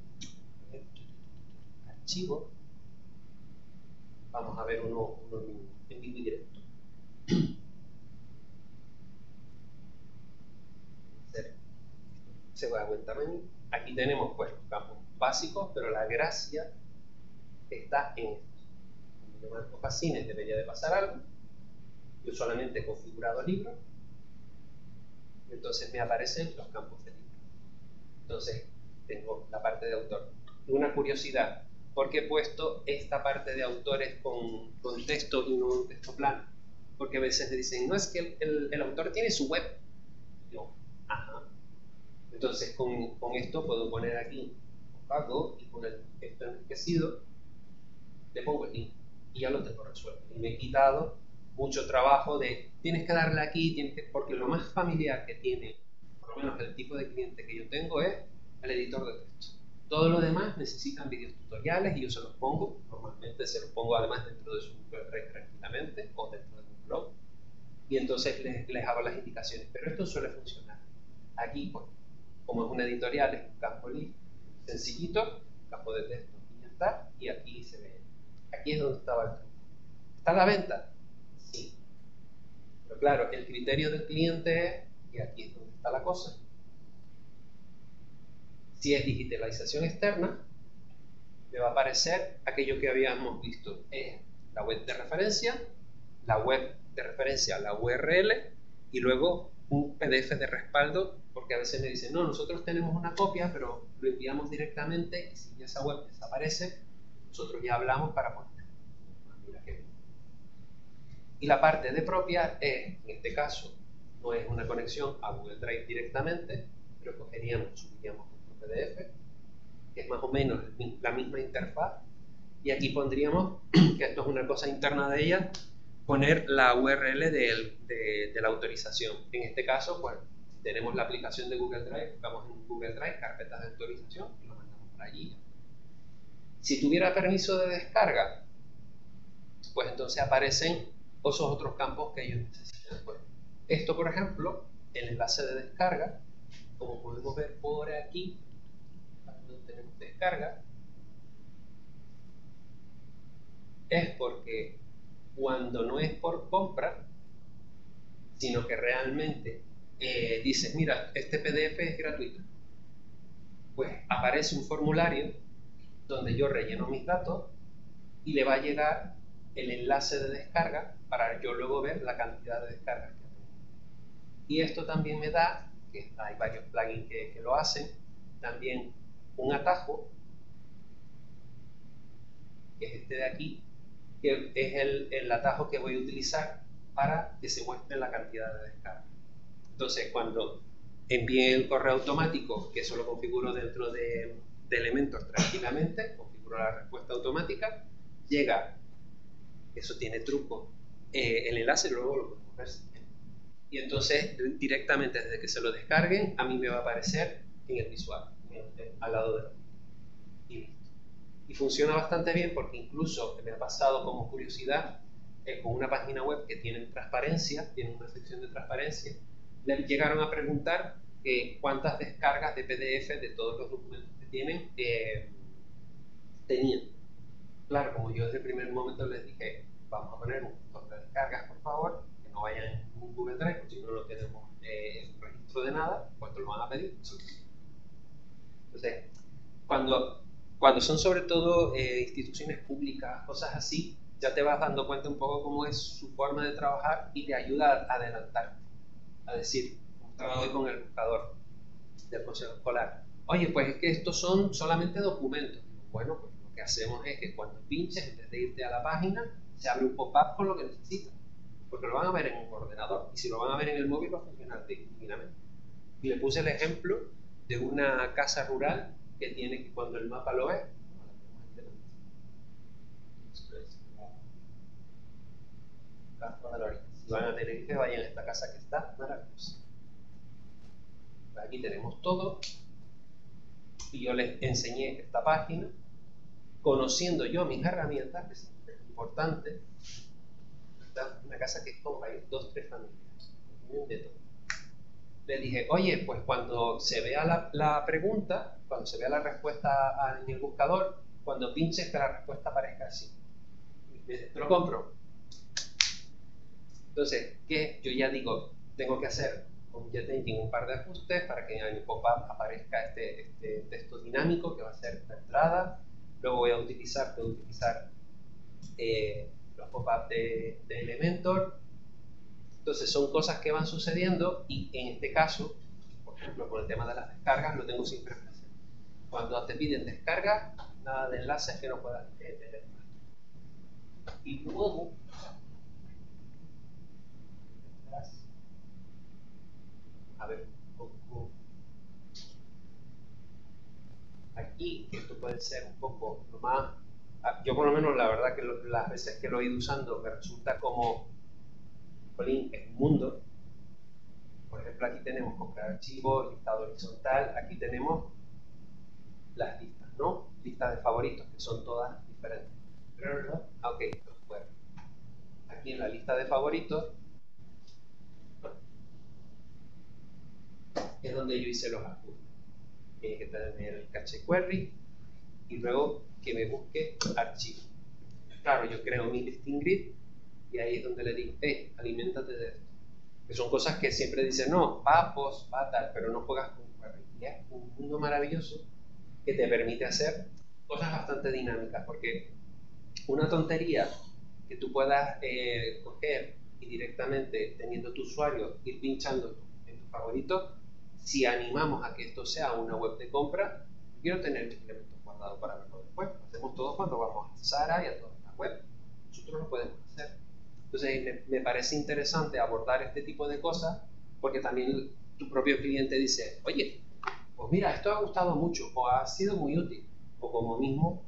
archivo, vamos a ver uno en vivo y directo. Se va a buen tamaño. Aquí tenemos pues los campos básicos, pero la gracia está en esto. Cuando yo marco fascines debería de pasar algo. Yo solamente he configurado el libro, entonces me aparecen los campos de libro. Entonces tengo la parte de autor. Y una curiosidad, ¿por qué he puesto esta parte de autores con texto y no un texto plano? Porque a veces me dicen, no, es que el autor tiene su web. Yo, ajá. Entonces con esto puedo poner aquí opaco y con el texto enriquecido le pongo el link y ya lo tengo resuelto. Y me he quitado mucho trabajo de tienes que darle aquí, porque lo más familiar que tiene, por lo menos el tipo de cliente que yo tengo, es el editor de texto. Todo lo demás necesitan vídeos tutoriales y yo se los pongo, normalmente se los pongo además dentro de su web tranquilamente o dentro de un blog. y entonces les hago las indicaciones. Pero esto suele funcionar. Aquí, pues, como es una editorial, es un campo listo, sencillito, campo de texto y ya está, y aquí se ve. Aquí es donde estaba el truco. ¿Está a la venta? Sí. Pero claro, el criterio del cliente es, y aquí es donde está la cosa, si es digitalización externa, me va a aparecer aquello que habíamos visto, es la web de referencia, la URL, y luego un PDF de respaldo, porque a veces me dicen, no, nosotros tenemos una copia, pero lo enviamos directamente, y si esa web desaparece, nosotros ya hablamos para poner. Mira qué bien. Y la parte de propia es, en este caso, no es una conexión a Google Drive directamente, pero subiríamos nuestro PDF, que es más o menos la misma interfaz, y aquí pondríamos, que esto es una cosa interna de ella, poner la URL de la autorización. En este caso, pues, tenemos la aplicación de Google Drive, buscamos en Google Drive carpetas de autorización y lo mandamos para allí. Si tuviera permiso de descarga, pues entonces aparecen esos otros campos que ellos necesitan. Pues, esto, por ejemplo, el enlace de descarga, como podemos ver por aquí, donde tenemos descarga, es porque cuando no es por compra, sino que realmente dices, mira, este PDF es gratuito, pues aparece un formulario donde yo relleno mis datos y le va a llegar el enlace de descarga para yo luego ver la cantidad de descargas que tengo. Y esto también me da, que hay varios plugins que lo hacen, también un atajo, que es este de aquí, que es el atajo que voy a utilizar para que se muestre la cantidad de descarga. Entonces, cuando envíe el correo automático, que eso lo configuro dentro de Elementor tranquilamente, configuro la respuesta automática, llega, eso tiene truco, el enlace luego lo podemos ver. Y entonces, directamente desde que se lo descarguen, a mí me va a aparecer en el visual, al lado de la y funciona bastante bien porque incluso me ha pasado como curiosidad con una página web que tienen transparencia, tienen una sección de transparencia, le llegaron a preguntar cuántas descargas de PDF de todos los documentos que tienen tenían. Claro, como yo desde el primer momento les dije, vamos a poner un montón de descargas, por favor, que no vayan en un Google Drive, porque si no tenemos registro de nada, pues te lo van a pedir. Entonces, cuando son sobre todo instituciones públicas, cosas así, ya te vas dando cuenta un poco cómo es su forma de trabajar y te ayuda a adelantarte. A decir, como estaba hoy con el buscador del consejo escolar, oye, pues es que estos son solamente documentos. Bueno, pues lo que hacemos es que cuando pinches, en vez de irte a la página, se abre un pop-up con lo que necesitas. Porque lo van a ver en un ordenador. Y si lo van a ver en el móvil, va a funcionar divinamente. Y le puse el ejemplo de una casa rural que tiene que cuando el mapa lo ve, si van a tener que vayan a esta casa que está maravillosa. Aquí tenemos todo y yo les enseñé esta página conociendo yo mis herramientas, que es importante. Una casa que es como hay 2-3 familias, de todo. Le dije, oye, pues cuando se vea la pregunta, cuando se vea la respuesta en el buscador, cuando pinches que la respuesta aparezca así. Te lo compro. Entonces, ¿qué? Yo ya digo, tengo que hacer con JetEngine un par de ajustes para que en el pop-up aparezca este texto dinámico que va a ser la entrada. Luego voy a utilizar los pop-up de Elementor. Entonces son cosas que van sucediendo y en este caso, por ejemplo, por el tema de las descargas, lo tengo siempre presente. Cuando te piden descarga, nada de enlaces que no puedas tener. Y luego, a ver, aquí, que esto puede ser un poco lo más, yo por lo menos la verdad que las veces que lo he ido usando me resulta como es un mundo. Por ejemplo, aquí tenemos comprar archivos, listado horizontal, aquí tenemos las listas, ¿no? Listas de favoritos, que son todas diferentes. Ok, bueno. Aquí en la lista de favoritos es donde yo hice los ajustes. Tiene que tener el caché query y luego que me busque archivo. Claro, yo creo mi listing grid y ahí es donde le digo, aliméntate de esto. Que son cosas que siempre dicen, no, va post, va tal, pero no juegas con query. Y es un mundo maravilloso que te permite hacer cosas bastante dinámicas, porque una tontería que tú puedas coger y directamente teniendo tu usuario ir pinchando en tu favorito, si animamos a que esto sea una web de compra, quiero tener mis elementos guardados para verlo después. Lo hacemos todos cuando vamos a Zara y a todas las webs. Nosotros lo podemos hacer. Entonces me parece interesante abordar este tipo de cosas porque también tu propio cliente dice, oye, pues mira, esto ha gustado mucho o ha sido muy útil. O como mismo,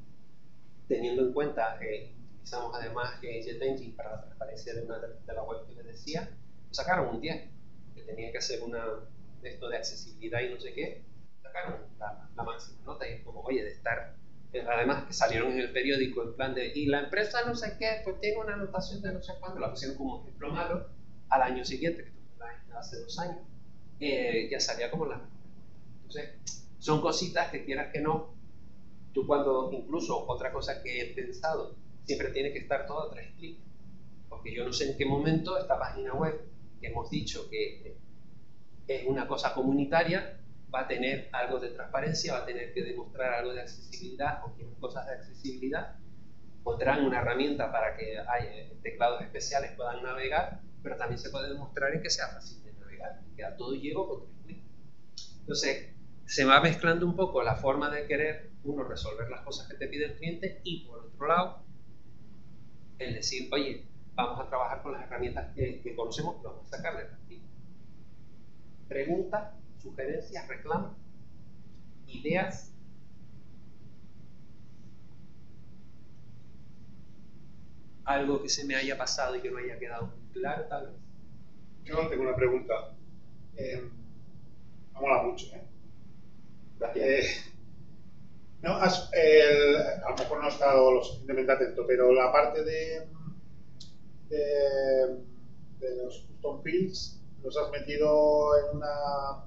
teniendo en cuenta que utilizamos además JetEngine para la transparencia de la web que les decía, sacaron un 10, que tenía que hacer esto de accesibilidad y no sé qué, sacaron la máxima nota y es como, oye, de estar, además que salieron en el periódico en plan de, y la empresa no sé qué, pues tiene una anotación de no sé cuánto, la pusieron como ejemplo malo, al año siguiente, que fue hace 2 años, ya salía como la mejor. Entonces, son cositas que quieras que no, tú cuando, incluso otra cosa que he pensado, siempre tiene que estar todo a 3 clics, porque yo no sé en qué momento esta página web, que hemos dicho que es una cosa comunitaria, va a tener algo de transparencia, va a tener que demostrar algo de accesibilidad o quieren cosas de accesibilidad, pondrán una herramienta para que haya teclados especiales puedan navegar, pero también se puede demostrar en que sea fácil de navegar, que a todo llego con 3 clics. Entonces, se va mezclando un poco la forma de querer uno resolver las cosas que te pide el cliente y por otro lado, el decir, oye, vamos a trabajar con las herramientas que conocemos, pero vamos a sacarle el archivo. Preguntas, sugerencias, reclamos, ideas. Algo que se me haya pasado y que no haya quedado muy claro, tal vez. Yo tengo una pregunta. Me mola mucho, Gracias. No, a lo mejor no he estado lo suficientemente atento, pero la parte de los custom fields, ¿los has metido en una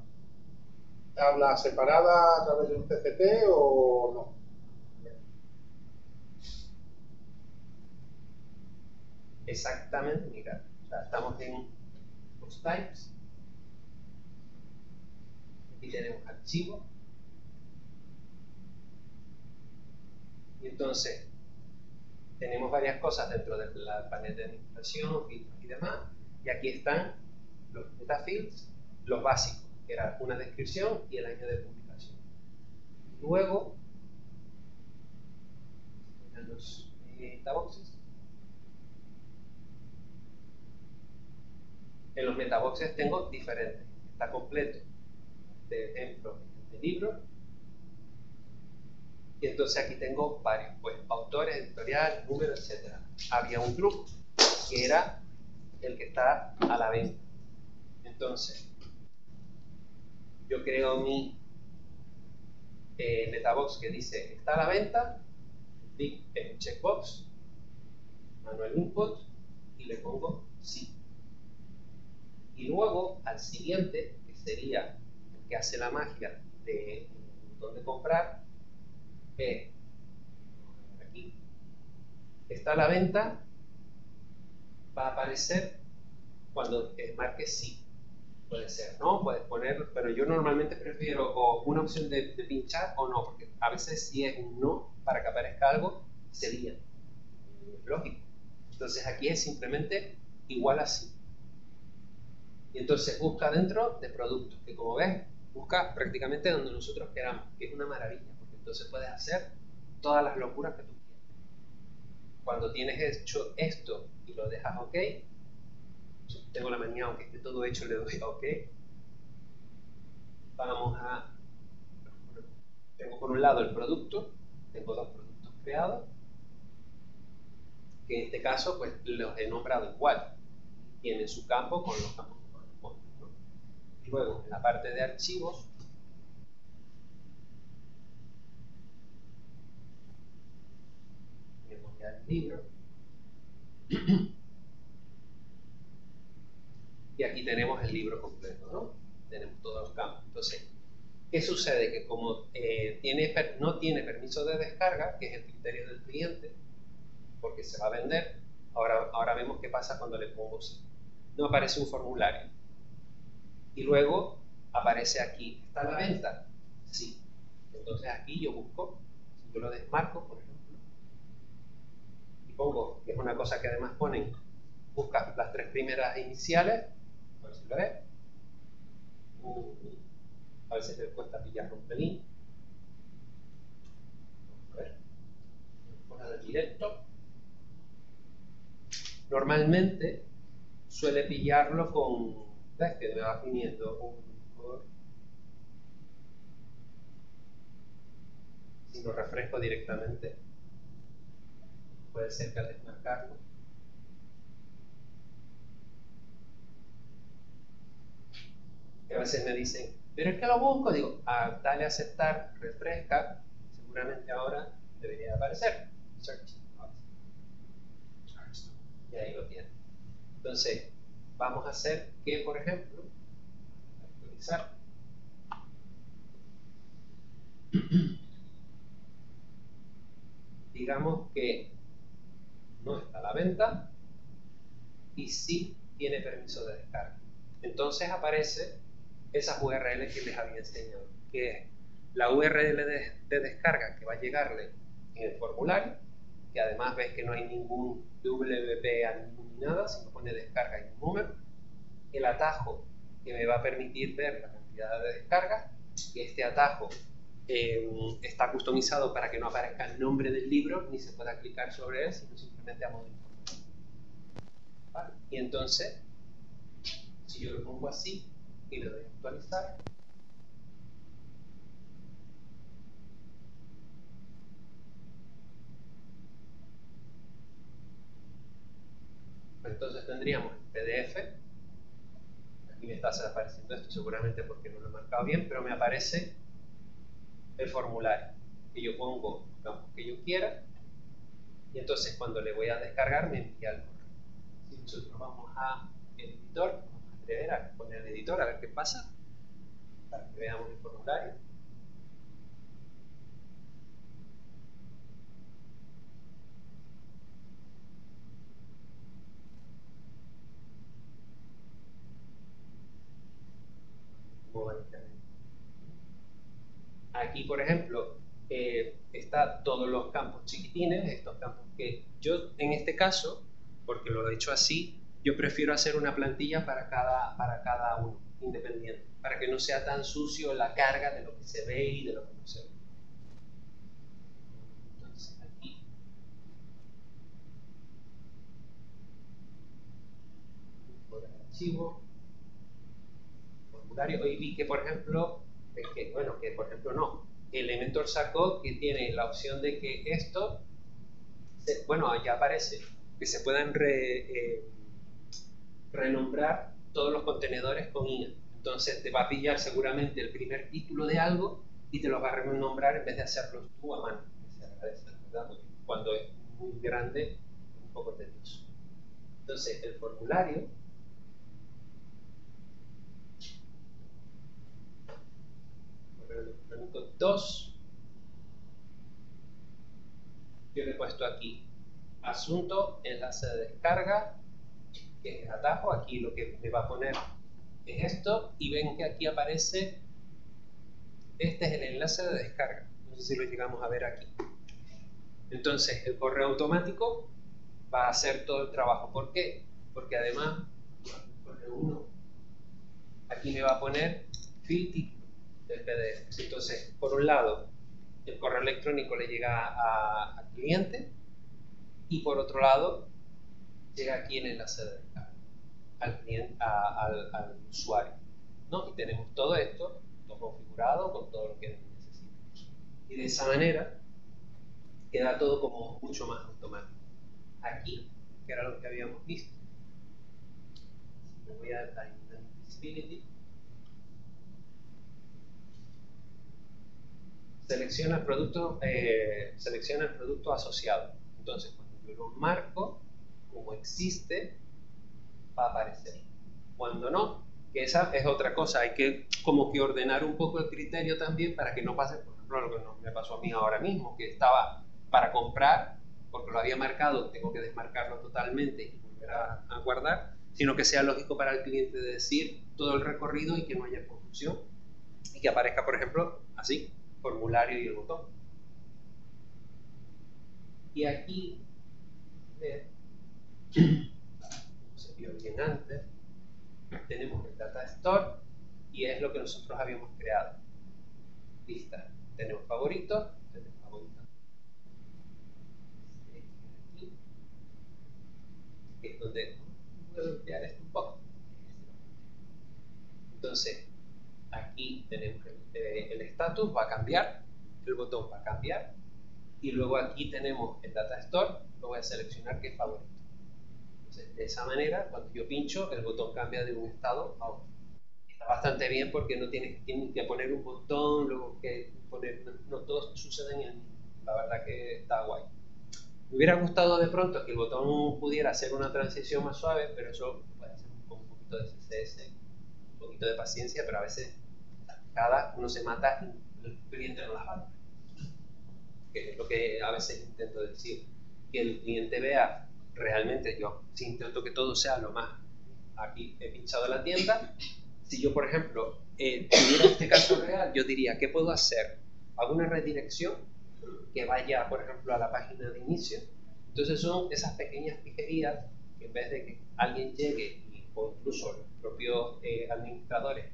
tabla separada a través de un CCT o no? Exactamente, mira, o sea, estamos en los types, aquí tenemos archivo, y entonces tenemos varias cosas dentro del panel de administración, filtros y demás, y aquí están los metafields, los básicos, que era una descripción y el año de publicación. Luego, están los metaboxes. En los metaboxes tengo diferentes, está completo, de ejemplo, de libro, y entonces aquí tengo varios, pues autores, editorial, número, etc. Había un grupo que era el que está a la venta. Entonces, yo creo mi metabox que dice está a la venta, clic en checkbox, manual input y le pongo sí. Y luego al siguiente, que sería el que hace la magia del botón de comprar, aquí está a la venta, va a aparecer cuando marque sí. Puede ser, ¿no? Puedes poner, pero yo normalmente prefiero o una opción de pinchar o no, porque a veces si es un no para que aparezca algo, sería lógico. Entonces aquí es simplemente igual a sí. Y entonces busca dentro de productos, que como ves, busca prácticamente donde nosotros queramos, que es una maravilla, porque entonces puedes hacer todas las locuras que tú quieras. Cuando tienes hecho esto y lo dejas OK, tengo la manía, aunque esté todo hecho, le doy OK. Vamos a... Tengo por un lado el producto, tengo 2 productos creados, que en este caso pues los he nombrado igual, tienen su campo con los campos que corresponden, ¿no? Y luego en la parte de archivos, tenemos ya el libro, y aquí tenemos el libro completo, ¿no? Tenemos todos los campos. Entonces, ¿qué sucede? Que como no tiene permiso de descarga, que es el criterio del cliente, porque se va a vender, ahora vemos qué pasa cuando le pongo sí. No aparece un formulario. Y luego aparece aquí, ¿está a la venta? Sí. Entonces aquí yo busco, si yo lo desmarco, por ejemplo, y pongo, que es una cosa que además ponen, busca las 3 primeras iniciales, a ver si lo ves. A veces le cuesta pillar un pelín. Vamos a ver. Fuera del directo. Normalmente suele pillarlo con, ¿ves? Que me va viniendo si lo refresco directamente, puede ser que al desmarcarlo que a veces me dicen, pero es que lo busco, digo, dale a aceptar, refresca, seguramente ahora debería aparecer search, y ahí lo tiene. Entonces vamos a hacer que, por ejemplo, actualizar, digamos que no está a la venta y sí tiene permiso de descarga. Entonces aparece esas URL que les había enseñado, que es la URL de descarga que va a llegarle en el formulario, que además ves que no hay ningún WP ni nada, sino pone descarga y un número, el atajo que me va a permitir ver la cantidad de descargas, que este atajo está customizado para que no aparezca el nombre del libro ni se pueda clicar sobre él, sino simplemente a modo informativo. ¿Vale? Y entonces, si yo lo pongo así y le doy a actualizar, entonces tendríamos el PDF. Aquí me está apareciendo esto seguramente porque no lo he marcado bien, pero me aparece el formulario que yo pongo los campos que yo quiera, y entonces cuando le voy a descargar me envía el correo. Si nosotros vamos a el editor, vamos a atrever a poner el editor a ver qué pasa, para que veamos el formulario. Aquí, por ejemplo, está todos los campos chiquitines, estos campos que yo, en este caso, porque lo he hecho así, yo prefiero hacer una plantilla para cada uno, independiente, para que no sea tan sucio la carga de lo que se ve y de lo que no se ve. Entonces, aquí, por el archivo, formulario, hoy vi que, por ejemplo, no, Elementor sacó que tiene la opción de que esto, ya aparece, que se puedan renombrar todos los contenedores con INA. Entonces te va a pillar seguramente el primer título de algo y te lo va a renombrar en vez de hacerlo tú a mano. Se agradece, ¿verdad? Porque cuando es muy grande es un poco tedioso. Entonces el formulario, correo electrónico 2, yo le he puesto aquí asunto, enlace de descarga, que es atajo. Aquí lo que me va a poner es esto, y ven que aquí aparece, este es el enlace de descarga, no sé si lo llegamos a ver aquí. Entonces el correo automático va a hacer todo el trabajo. ¿Por qué? Porque además el correo 1 aquí me va a poner fill título del PDF. Entonces, por un lado, el correo electrónico le llega al cliente, y por otro lado llega aquí el enlace de descarga al cliente, al usuario, ¿no? Y tenemos todo esto configurado con todo lo que necesitamos, y de esa manera queda todo como mucho más automático. Aquí, que era lo que habíamos visto, me voy a dar Dynamic Visibility, selecciona el producto asociado. Entonces, cuando yo lo marco como existe, va a aparecer. Cuando no, Que esa es otra cosa, hay que como que ordenar un poco el criterio también para que no pase, por ejemplo, lo que me pasó a mí ahora mismo, que estaba para comprar, porque lo había marcado, tengo que desmarcarlo totalmente y volver a guardar, sino que sea lógico para el cliente de decir todo el recorrido y que no haya confusión y que aparezca, por ejemplo, así, formulario y el botón. Y aquí, como se vio bien antes, tenemos el Data Store y es lo que nosotros habíamos creado. Lista. Tenemos favoritos, aquí, que es donde puedo ampliar esto un poco. Entonces, aquí tenemos el estatus, va a cambiar, el botón va a cambiar, y luego aquí tenemos el Data Store, lo voy a seleccionar que es favorito. Entonces, de esa manera, cuando yo pincho, el botón cambia de un estado a otro. Está bastante bien porque no tienes que poner un botón, luego que poner, no todos suceden en el mismo. La verdad que está guay. Me hubiera gustado de pronto que el botón pudiera hacer una transición más suave, pero eso puede hacer con un poquito de CSS, un poquito de paciencia, pero a veces uno se mata y el cliente no las valora. Que es lo que a veces intento decir, que el cliente vea realmente, yo si intento que todo sea lo más, aquí he pinchado la tienda, si yo por ejemplo tuviera este caso real, yo diría, ¿qué puedo hacer? Hago una redirección que vaya por ejemplo a la página de inicio, entonces son esas pequeñas pijerías que en vez de que alguien llegue o incluso los propios administradores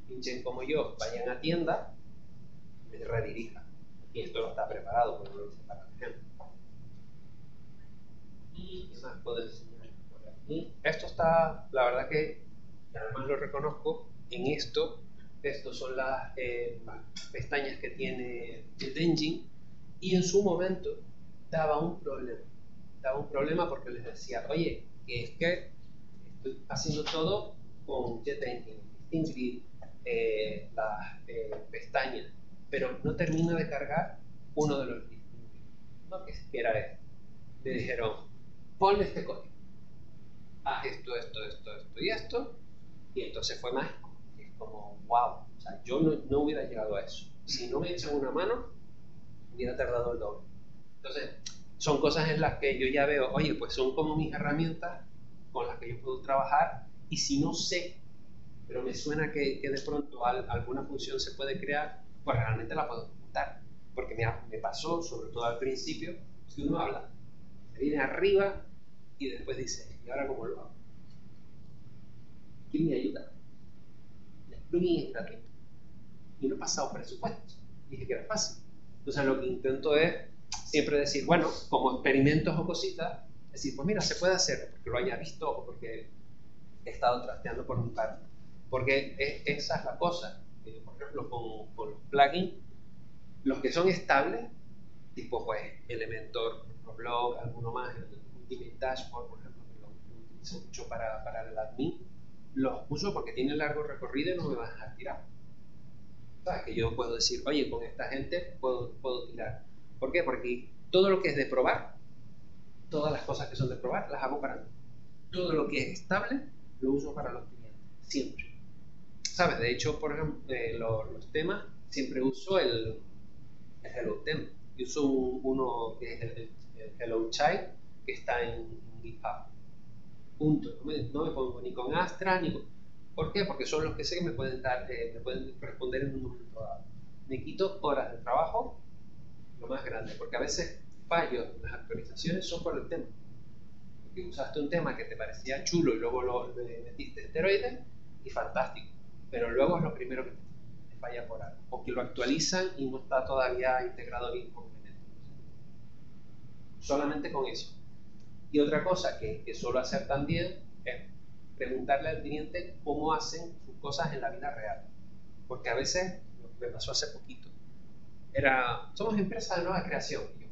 pinchen como yo, vayan a tienda, les redirija. Y esto no está preparado, porque no lo hice para ejemplo. ¿Y qué más puedo enseñar por aquí? Esto está, la verdad que además lo reconozco, en estos son las pestañas que tiene el engine, y en su momento daba un problema porque les decía, oye, que es que estoy haciendo todo con JetEngine, Stingrid, las pestañas, pero no termino de cargar uno de los distintos. No, que era esto. Le dijeron, ponle este código, haz esto y esto, y entonces fue mágico. Es como, wow, o sea, yo no hubiera llegado a eso. Si no me echan una mano, hubiera tardado el doble. Entonces, son cosas en las que yo ya veo, oye, pues son como mis herramientas con las que yo puedo trabajar, y si no sé, pero me suena que de pronto alguna función se puede crear, pues realmente la puedo ejecutar, porque me pasó, sobre todo al principio, si uno habla, se viene arriba y después dice, ¿y ahora cómo lo hago? ¿Quién me ayuda? El plugin es gratuito y no he pasado presupuestos, dije que era fácil. Entonces lo que intento es siempre decir, bueno, como experimentos o cositas, decir, pues mira, se puede hacer, porque lo haya visto o porque he estado trasteando por mi parte, porque esa es la cosa. Por ejemplo, con los plugins, los que son estables, tipo pues Elementor, Blog, alguno más, el Ultimate Dashboard, por ejemplo, que lo utilizo mucho para el admin, los uso porque tienen largo recorrido y no me van a dejar tirar. ¿Sabes? Que yo puedo decir, oye, con esta gente puedo tirar. ¿Por qué? Porque todo lo que es de probar, todas las cosas que son de probar, las hago para mí. Todo lo que es estable, lo uso para los clientes, siempre. ¿Sabes? De hecho, por ejemplo, los temas, siempre uso el Hello Theme. Yo uso uno que es el Hello Child, que está en GitHub. Punto. No me pongo ni con Astra, ni con... ¿Por qué? Porque son los que sé que me pueden responder en un momento dado. Me quito horas de trabajo, lo más grande, porque a veces fallos en las actualizaciones son por el tema. Porque usaste un tema que te parecía chulo y luego le metiste esteroides y fantástico. Pero luego es lo primero que te falla por algo, o que lo actualizan y no está todavía integrado bien con el neto. Solamente con eso. Y otra cosa que suelo hacer también es preguntarle al cliente cómo hacen sus cosas en la vida real, porque a veces, lo que me pasó hace poquito, somos empresa de nueva creación, y yo,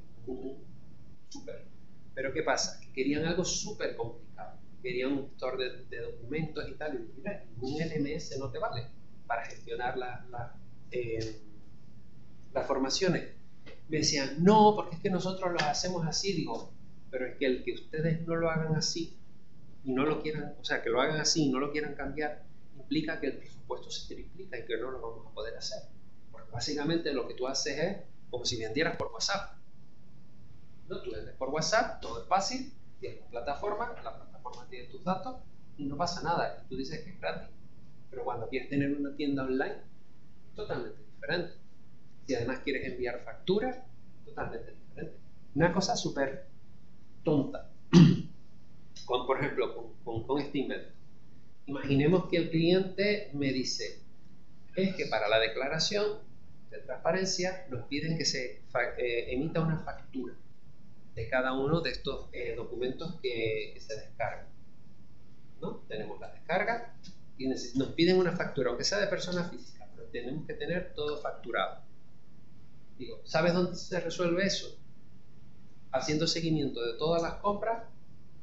súper, pero ¿qué pasa? Que querían algo súper complicado. Querían un gestor de documentos y tal, y mira, un LMS no te vale para gestionar las formaciones. Me decían, no, porque es que nosotros lo hacemos así. Digo, pero es que el que ustedes no lo hagan así y no lo quieran, o sea, que lo hagan así y no lo quieran cambiar, implica que el presupuesto se triplica y que no lo vamos a poder hacer. Porque básicamente lo que tú haces es como si vendieras por WhatsApp. ¿No? Tú vendes por WhatsApp, todo es fácil, tienes la plataforma tiene tus datos y no pasa nada. Y tú dices que es gratis. Pero cuando quieres tener una tienda online, totalmente diferente. Si además quieres enviar facturas, totalmente diferente. Una cosa súper tonta. Por ejemplo, con este invento. Imaginemos que el cliente me dice, es que para la declaración de transparencia nos piden que se emita una factura de cada uno de estos documentos que se descargan, ¿no? Tenemos la descarga y nos piden una factura, aunque sea de persona física, pero tenemos que tener todo facturado. Digo, ¿sabes dónde se resuelve eso? Haciendo seguimiento de todas las compras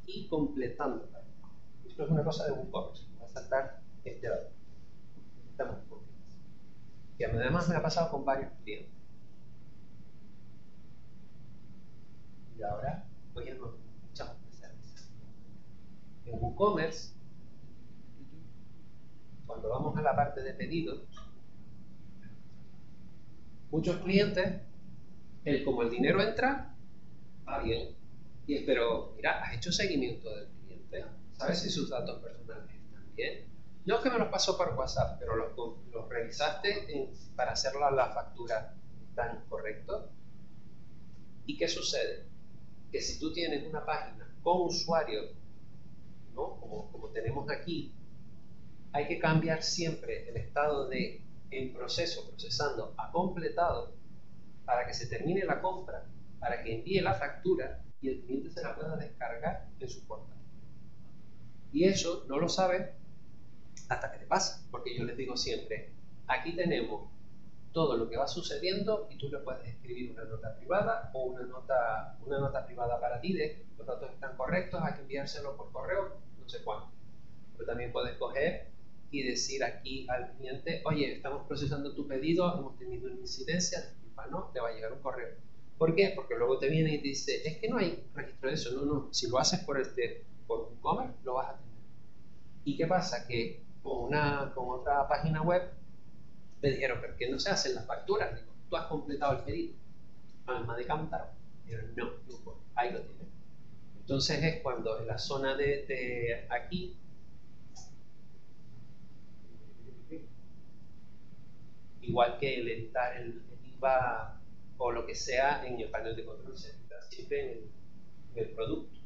y completándolas. Esto es una cosa de WooCommerce. Me va a saltar este lado. Estamos con y además me ha pasado con varios clientes. Y ahora voy a muchas especiales. En WooCommerce, cuando vamos a la parte de pedidos, muchos clientes, como el dinero entra, va bien. Pero mira, has hecho seguimiento del cliente. ¿Sabes si sus datos personales están bien? No es que me los pasó por WhatsApp, pero los revisaste para hacer la factura. ¿Están correctos? ¿Y qué sucede? Que si tú tienes una página con usuarios, ¿no? Como tenemos aquí, hay que cambiar siempre el estado de en proceso, procesando a completado, para que se termine la compra, para que envíe la factura y el cliente se la pueda descargar en su portal. Y eso no lo sabes hasta que te pasa, porque yo les digo siempre, aquí tenemos todo lo que va sucediendo y tú le puedes escribir una nota privada o una nota privada para ti de los datos están correctos, hay que enviárselo por correo, no sé cuánto. Pero también puedes coger y decir aquí al cliente, oye, estamos procesando tu pedido, hemos tenido una incidencia, disculpa, no, te va a llegar un correo. ¿Por qué? Porque luego te viene y te dice, es que no hay registro de eso, no, si lo haces por WooCommerce lo vas a tener. ¿Y qué pasa? Que con otra página web me dijeron, ¿pero qué no se hacen las facturas? Digo, tú has completado el pedido. Alma de cántaro. Pero no, ahí lo tienes. Entonces es cuando en la zona de aquí, igual que el editar el IVA o lo que sea en el panel de control, se edita siempre en el producto.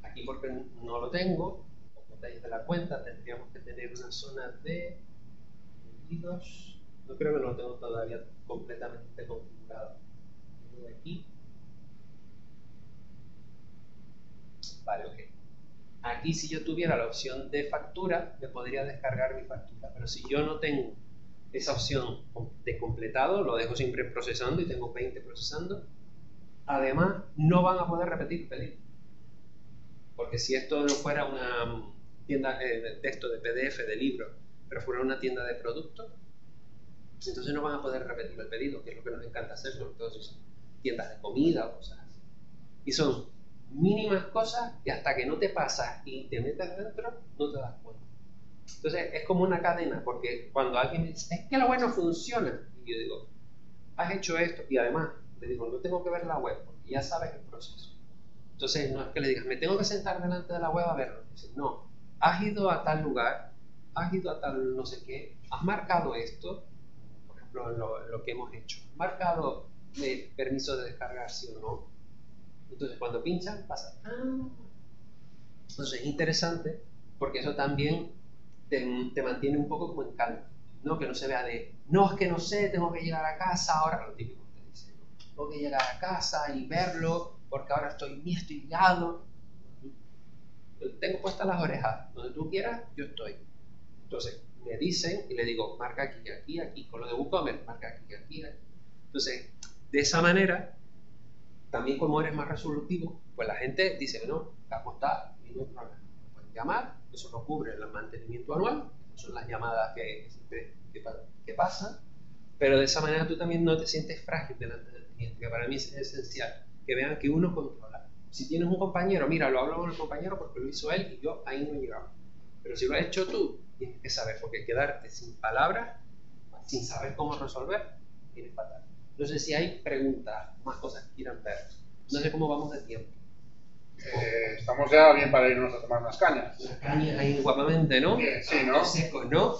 Aquí porque no lo tengo, los detalles de la cuenta, tendríamos que tener una zona de pedidos. No creo que no lo tengo todavía completamente configurado. De aquí. Vale, ok. Aquí si yo tuviera la opción de factura, me podría descargar mi factura. Pero si yo no tengo esa opción de completado, lo dejo siempre procesando y tengo 20 procesando, además no van a poder repetir pedido. Porque si esto no fuera una tienda de texto, de PDF, de libro, pero fuera una tienda de productos, entonces no van a poder repetir el pedido, que es lo que nos encanta hacer, sobre todo si son tiendas de comida o cosas así. Y son mínimas cosas que hasta que no te pasas y te metes dentro, no te das cuenta. Entonces es como una cadena, porque cuando alguien me dice, es que la web no funciona, y yo digo, has hecho esto, y además le digo, no tengo que ver la web, porque ya sabes el proceso. Entonces no es que le digas, me tengo que sentar delante de la web a verlo. Dice, no, has ido a tal lugar, has ido a tal no sé qué, has marcado esto, por ejemplo lo que hemos hecho, has marcado el permiso de descargar sí o no. Entonces cuando pinchan pasa, entonces es interesante porque eso también te mantiene un poco como en calma, ¿no? Que no se vea de, no, es que no sé, tengo que llegar a casa, ahora lo típico que te dice, ¿no? Tengo que llegar a casa y verlo porque ahora estoy liado. Tengo puestas las orejas, donde tú quieras, yo estoy. Entonces me dicen y le digo, marca aquí, aquí, aquí, con lo de WooCommerce, marca aquí, aquí, aquí. Entonces, de esa manera, también como eres más resolutivo, pues la gente dice, no, acá está, y no hay problema. Pueden llamar, eso no cubre el mantenimiento anual, son las llamadas que pasan, pero de esa manera tú también no te sientes frágil delante del cliente, que para mí es esencial, que vean que uno controla. Si tienes un compañero, mira, lo hablo con el compañero porque lo hizo él y yo ahí no he llegado. Pero si lo has hecho tú, tienes que saber, porque quedarte sin palabras, sin saber cómo resolver, tienes fatal. No sé si hay preguntas, más cosas que quieran ver. No sé cómo vamos de tiempo. Estamos ya bien para irnos a tomar unas cañas. Las cañas ahí guapamente, ¿no? Sí, ¿no? Secos, ¿no?